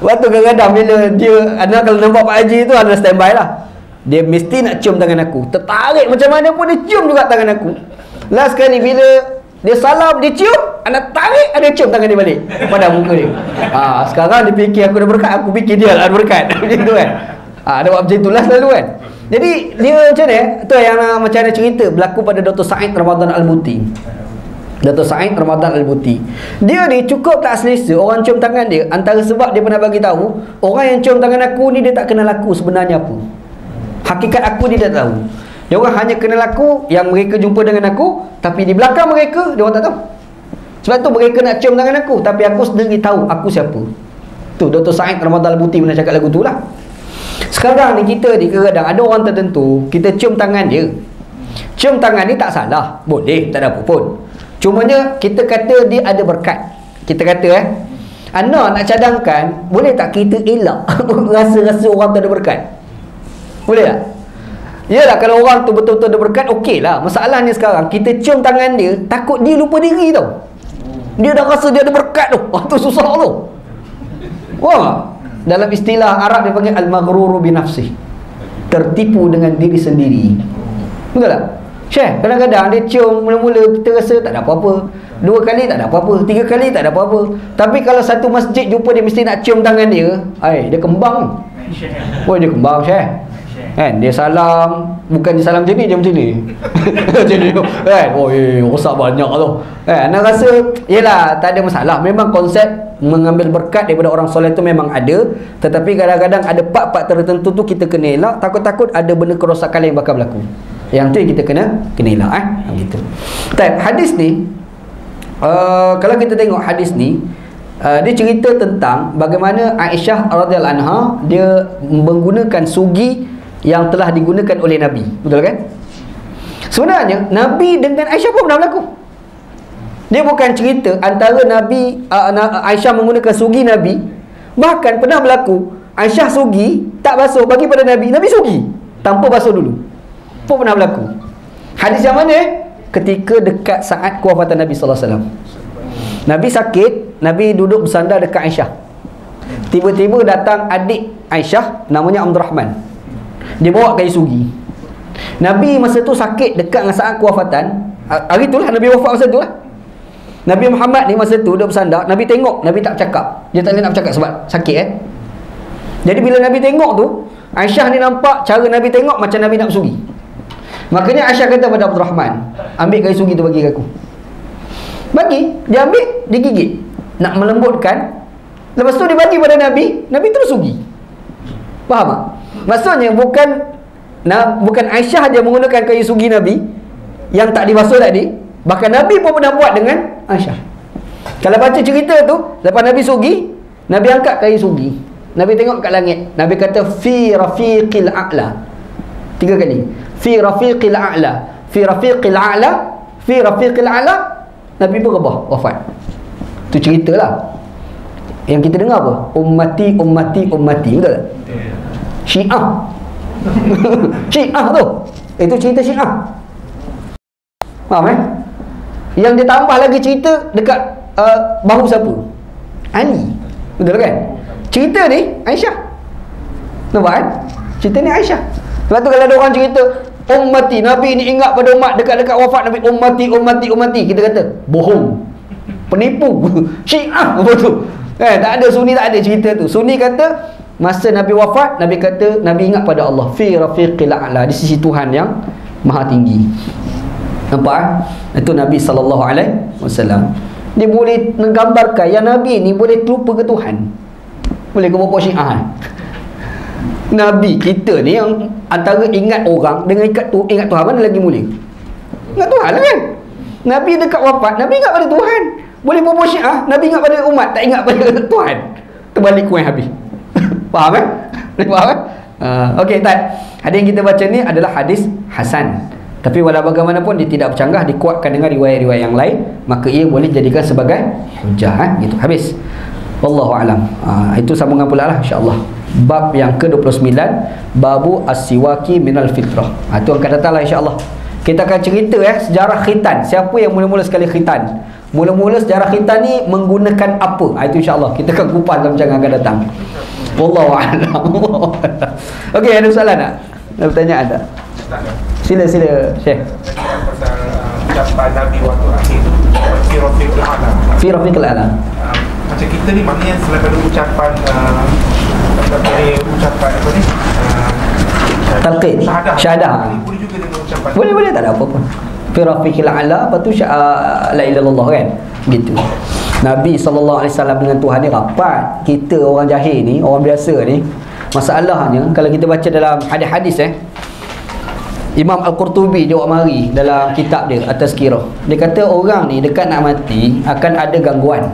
A: Waktu kadang-kadang bila dia, Ana kalau nampak Pak Haji tu, Ana standby lah. Dia mesti nak cium tangan aku. Tertarik macam mana pun dia cium juga tangan aku. Last kali bila dia salam, dia cium, Ana tarik, ada cium tangan dia balik pada muka dia. Sekarang dia fikir aku dah berkat, aku fikir dia lah berkat. Macam tu kan. Ada buat macam itulah selalu kan. Jadi dia macam ni, tu yang macam ada cerita berlaku pada Dr. Said Ramadan Al-Buti. Dr. Said Ramadan Al-Buti, dia ni cukup tak selesa orang cium tangan dia. Antara sebab dia pernah bagi tahu, orang yang cium tangan aku ni dia tak kenal aku sebenarnya apa. Hakikat aku dia tak tahu. Dia orang hanya kenal aku yang mereka jumpa dengan aku, tapi di belakang mereka dia orang tak tahu. Sebab tu mereka nak cium tangan aku, tapi aku sendiri tahu aku siapa. Tu Dr. Said Ramadan Al-Buti pernah cakap lagu tu lah. Sekarang ni kita ni kadang ada orang tertentu, kita cium tangan dia. Cium tangan ni tak salah, boleh, tak ada apa pun. Cumanya kita kata dia ada berkat. Kita kata Ana nak cadangkan, boleh tak kita elak rasa-rasa orang tu ada berkat? Boleh tak? Yalah, kalau orang tu betul-betul ada berkat, okey lah. Masalahnya sekarang kita cium tangan dia, takut dia lupa diri tau. Dia dah rasa dia ada berkat tu. Tu susah tu. Wah, dalam istilah Arab dia panggil al-maghruru bi nafsih. Tertipu dengan diri sendiri. Betul tak? Syekh, kadang-kadang dia cium mula-mula kita rasa tak ada apa-apa. 2 kali tak ada apa-apa, 3 kali tak ada apa-apa. Tapi kalau satu masjid jumpa dia mesti nak cium tangan dia, dia kembang. Oh, dia kembang Syekh. Kan dia salam, bukan dia salam macam ni, dia macam ni. Macam ni kan. Rosak banyak tu. Nak rasa yalah tak ada masalah. Memang konsep mengambil berkat daripada orang soleh tu memang ada, tetapi kadang-kadang ada part-part tertentu tu kita kena elak, takut-takut ada benda kerosakan yang bakal berlaku. Yang tu yang kita kena elak gitu. Baik, hadis ni kalau kita tengok hadis ni, dia cerita tentang bagaimana Aisyah radhiyallahu anha dia menggunakan sugi yang telah digunakan oleh Nabi. Betul kan? Sebenarnya Nabi dengan Aisyah pun pernah berlaku. Dia bukan cerita antara Nabi Aisyah menggunakan sugi Nabi. Bahkan pernah berlaku Aisyah sugi tak basuh bagi pada Nabi, Nabi sugi tanpa basuh dulu. Pun pernah berlaku. Hadis yang mana? Ketika dekat saat kewafatan Nabi sallallahu alaihi wasallam. Nabi sakit, Nabi duduk bersandar dekat Aisyah. Tiba-tiba datang adik Aisyah namanya Abdul Rahman. Dia bawa kayu sugi. Nabi masa tu sakit dekat dengan saat kewafatan. Hari itulah Nabi wafat masa tu lah. Nabi Muhammad ni masa tu duduk bersandar, Nabi tengok, Nabi tak cakap. Dia tak boleh nak bercakap sebab sakit Jadi bila Nabi tengok tu, Aisyah ni nampak cara Nabi tengok macam Nabi nak bersugi. Makanya Aisyah kata pada Abdul Rahman, ambil kayu sugi tu bagi aku. Bagi, dia ambil, digigit, nak melembutkan. Lepas tu dia bagi pada Nabi, Nabi terus rugi. Faham tak? Maksudnya bukan Aisyah dia menggunakan kayu sugi Nabi yang tak dibasuh tadi, bahkan Nabi pun pernah buat dengan Aisyah. Kalau baca cerita tu, lepas Nabi sugi, Nabi angkat kayu sugi, Nabi tengok kat langit, Nabi kata fi rafiqil a'la 3 kali. Fi rafiqil a'la, fi rafiqil a'la, fi rafiqil a'la. Nabi berubah, wafat. Tu ceritalah. Yang kita dengar apa? Ummati, ummati, ummati. Betul tak? Syiah. Syiah tu. Itu cerita Syiah. Faham Yang dia tambah lagi cerita dekat bahu siapa? Ali. Betul kan? Cerita ni Aisyah. Nampak kan? Cerita ni Aisyah. Sebab tu kalau ada orang cerita ummati, Nabi ni ingat pada umat dekat-dekat wafat Nabi, ummati, ummati, ummati, kita kata bohong, penipu, Syiah. Apa tu? Tak ada, Sunni tak ada cerita tu. Sunni kata masa Nabi wafat, Nabi kata Nabi ingat pada Allah, fi rafiqil a'la, di sisi Tuhan yang maha tinggi. Nampak? Itu Nabi SAW. Dia boleh menggambarkan yang Nabi ni boleh terlupa ke Tuhan. Boleh ke bawa Syiah? Nabi kita ni yang antara ingat orang dengan ingat Tuhan, mana lagi mulia? Ingat Tuhan lah kan? Nabi dekat wafat, Nabi ingat pada Tuhan. Boleh bawa Syiah, Nabi ingat pada umat, tak ingat pada Tuhan. Terbalik kuih habis. Faham Faham Okey, hadis yang kita baca ni adalah hadis hasan. Tapi walau bagaimanapun dia tidak bercanggah, dikuatkan dengan riwayat-riwayat yang lain, maka ia boleh dijadikan sebagai hujah. Gitu, habis. Wallahu alam. Itu sambungan pula lah insya-Allah. Bab yang ke-29, babu as-siwaki minal fitrah. Itu akan datang lah insya-Allah. Kita akan cerita sejarah khitan. Siapa yang mula-mula sekali khitan? Mula-mula sejarah khitan ni menggunakan apa? Itu insya-Allah kita akan kupas dalam bincang akan datang. Wallahu a'lam. Okey, ada soalan tak? Ada pertanyaan tak? Sila Syekh.
C: Pasal ucapan Nabi waktu akhir tu fi rafiqil a'la.
A: Fi rafiqil a'la.
C: Macam kita ni maknanya selain pada ucapan apa ni?
A: Talqin, syahadah.
C: Boleh juga dengan ucapan.
A: Boleh, tak ada apa-apa. Fi rafiqil a'la, lepas tu la ilaha illallah kan? Gitu. Nabi SAW dengan Tuhan ni rapat. Kita orang jahil ni, orang biasa ni, masalahnya kalau kita baca dalam hadis-hadis Imam Al-Qurtubi jawab mari dalam kitab dia At-Tazkirah. Dia kata orang ni dekat nak mati akan ada gangguan.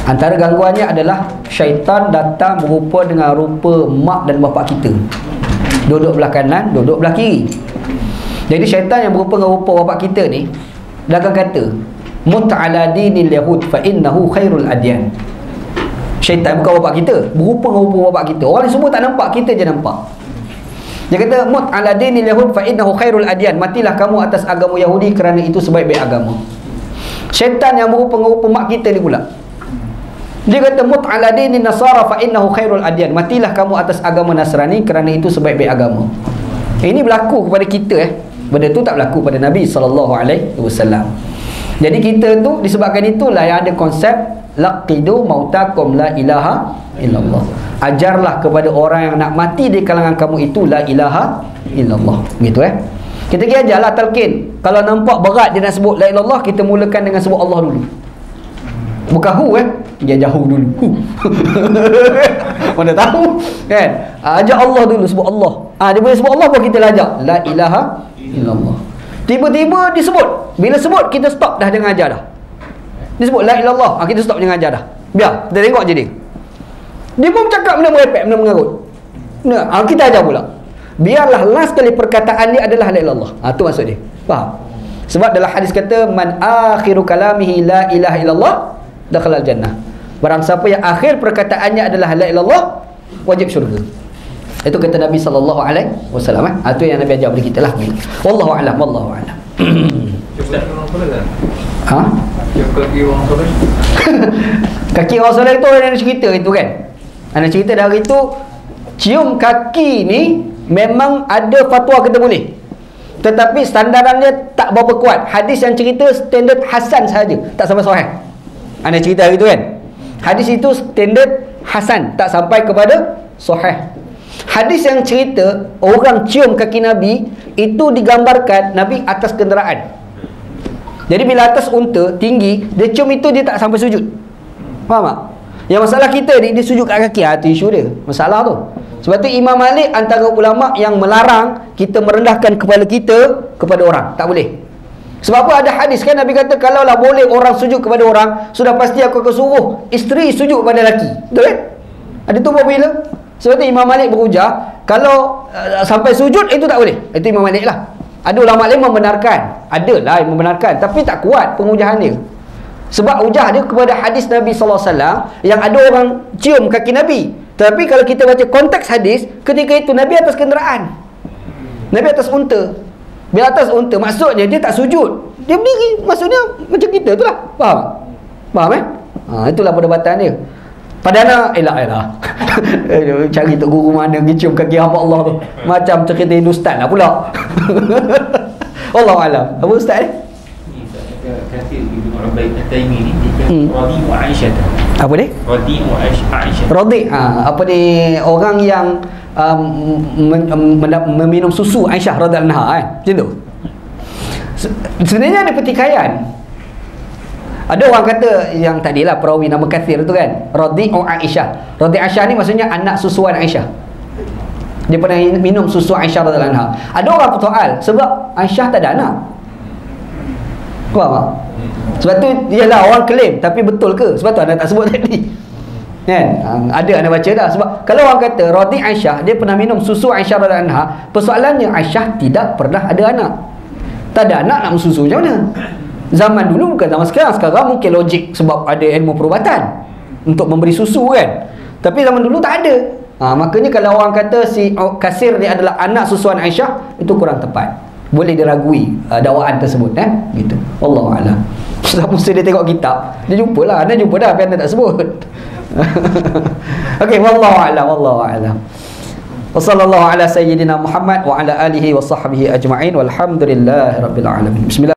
A: Antara gangguannya adalah syaitan datang berupa dengan rupa mak dan bapa kita. Duduk belah kanan, duduk belah kiri. Jadi syaitan yang berupa dengan rupa bapa kita ni, dia akan kata mut ala dinil yahud fa innahu khairul adyan. Syaitan bukan bapa kita, berupa dengan rupa bapa kita. Orang semua tak nampak, kita je nampak. Dia kata mut ala dinil yahud fa innahu khairul adyan. Matilah kamu atas agama Yahudi kerana itu sebaik-baik agama. Syaitan yang berupa dengan rupa mak kita ni pula, dia kata mut ala dinil nasara fa innahu khairul adyan. Matilah kamu atas agama Nasrani kerana itu sebaik-baik agama. Ini berlaku kepada kita Benda tu tak berlaku pada Nabi SAW. Jadi kita tu disebabkan itulah yang ada konsep laqidu mautakum la ilaha illallah. Ajarlah kepada orang yang nak mati di kalangan kamu itu la ilaha illallah. Gitu Kita pergi ajarlah talqin. Kalau nampak berat dia nak sebut la ilallah, kita mulakan dengan sebut Allah dulu. Bukan hu dia jauh dulu. Mana tahu kan? Ajak Allah dulu, sebut Allah. Dia boleh sebut Allah pun kita ajak la ilaha illallah. Tiba-tiba disebut. Bila sebut kita stop dah jangan ajar dah. Dia sebut la ilallah, kita stop jangan ajar dah. Biar kita tengok je dia. Dia pun cakap benda merepek, benda mengarut. Kita ajar pula. Biarlah last kali perkataan dia adalah la ilallah. Tu maksud dia. Faham? Sebab dalam hadis kata man akhiru kalamihi la ilaha illallah dakhala al-jannah. Barang siapa yang akhir perkataannya adalah la ilallah, wajib syurga. Itu kata Nabi SAW. Itu yang Nabi ajar kepada kita lah. Wallahu a'lam, wallahu a'lam.
C: Kaki orang soleh.
A: Kaki orang soleh tu ada cerita itu kan. Ada cerita dari itu cium kaki ni memang ada fatwa kita boleh. Tetapi standarannya tak berapa kuat. Hadis yang cerita standard hasan sahaja, tak sampai sahih. Ada cerita hari itu kan. Hadis itu standard hasan, tak sampai kepada sahih. Hadis yang cerita orang cium kaki Nabi itu digambarkan Nabi atas kenderaan. Jadi bila atas unta tinggi, dia cium itu dia tak sampai sujud. Faham tak? Yang masalah kita ni, dia sujud kat kaki. Itu isu dia, masalah tu. Sebab tu Imam Malik antara ulama yang melarang kita merendahkan kepala kita kepada orang. Tak boleh. Sebab apa? Ada hadis kan Nabi kata, kalaulah boleh orang sujud kepada orang, sudah pasti aku akan suruh isteri sujud kepada lelaki. Betul kan? Ada tu bila? Sebab tu Imam Malik berujar, kalau sampai sujud itu tak boleh. Itu Imam Malik lah. Ada ulama lain membenarkan, adalah yang membenarkan, tapi tak kuat pengujahan dia. Sebab hujah dia kepada hadis Nabi SAW yang ada orang cium kaki Nabi. Tapi kalau kita baca konteks hadis, ketika itu Nabi atas kenderaan, Nabi atas unta. Bila atas unta, maksudnya dia tak sujud, dia berdiri. Maksudnya macam kita tu lah. Faham? Faham itulah perdebatan dia. Padahal elah cari tok guru mana cium kaki hamba Allah tu. Macam cerita Hindustan lah pula. Wallahualam. Apa ustaz ni?
B: Kathir Ibn Ubaid At-Taimi ni dia Radi wa Aisyah.
A: Apa dia?
B: Radi wa Aisyah.
A: Radi, apa dia, orang yang meminum susu Aisyah radhiyallahu anha kan. Macam tu. Sebenarnya ada pertikaian. Ada orang kata yang tadilah perawi nama Kathir tu kan, Radi'u Aisyah. Radi' Aisyah ni maksudnya anak susuan Aisyah. Dia pernah minum susu Aisyah radhiyallahu anha. Ada orang bersoal sebab Aisyah tak ada anak. Faham tak? Sebab tu ialah orang klaim, tapi betul ke? Sebab tu anda tak sebut tadi. Kan? Ada anda baca dah. Sebab kalau orang kata Radi' Aisyah, dia pernah minum susu Aisyah radhiyallahu anha, persoalannya Aisyah tidak pernah ada anak. Tak ada anak nak susu macam mana? Zaman dulu bukan zaman sekarang. Sekarang mungkin logik sebab ada ilmu perubatan untuk memberi susu kan. Tapi zaman dulu tak ada. Makanya kalau orang kata si Kasir dia adalah anak susuan Aisyah, itu kurang tepat. Boleh diragui dakwaan tersebut gitu. Wallahu a'lam. Sebab mesti dia tengok kitab, dia jumpalah. Anda jumpa dah, tapi anda tak sebut. Okey, wallahu a'lam, wallahu a'lam. Wa sallallahu ala sayyidina Muhammad wa ala alihi wa sahbihi ajma'in walhamdulillahirabbil alamin. Bismillah.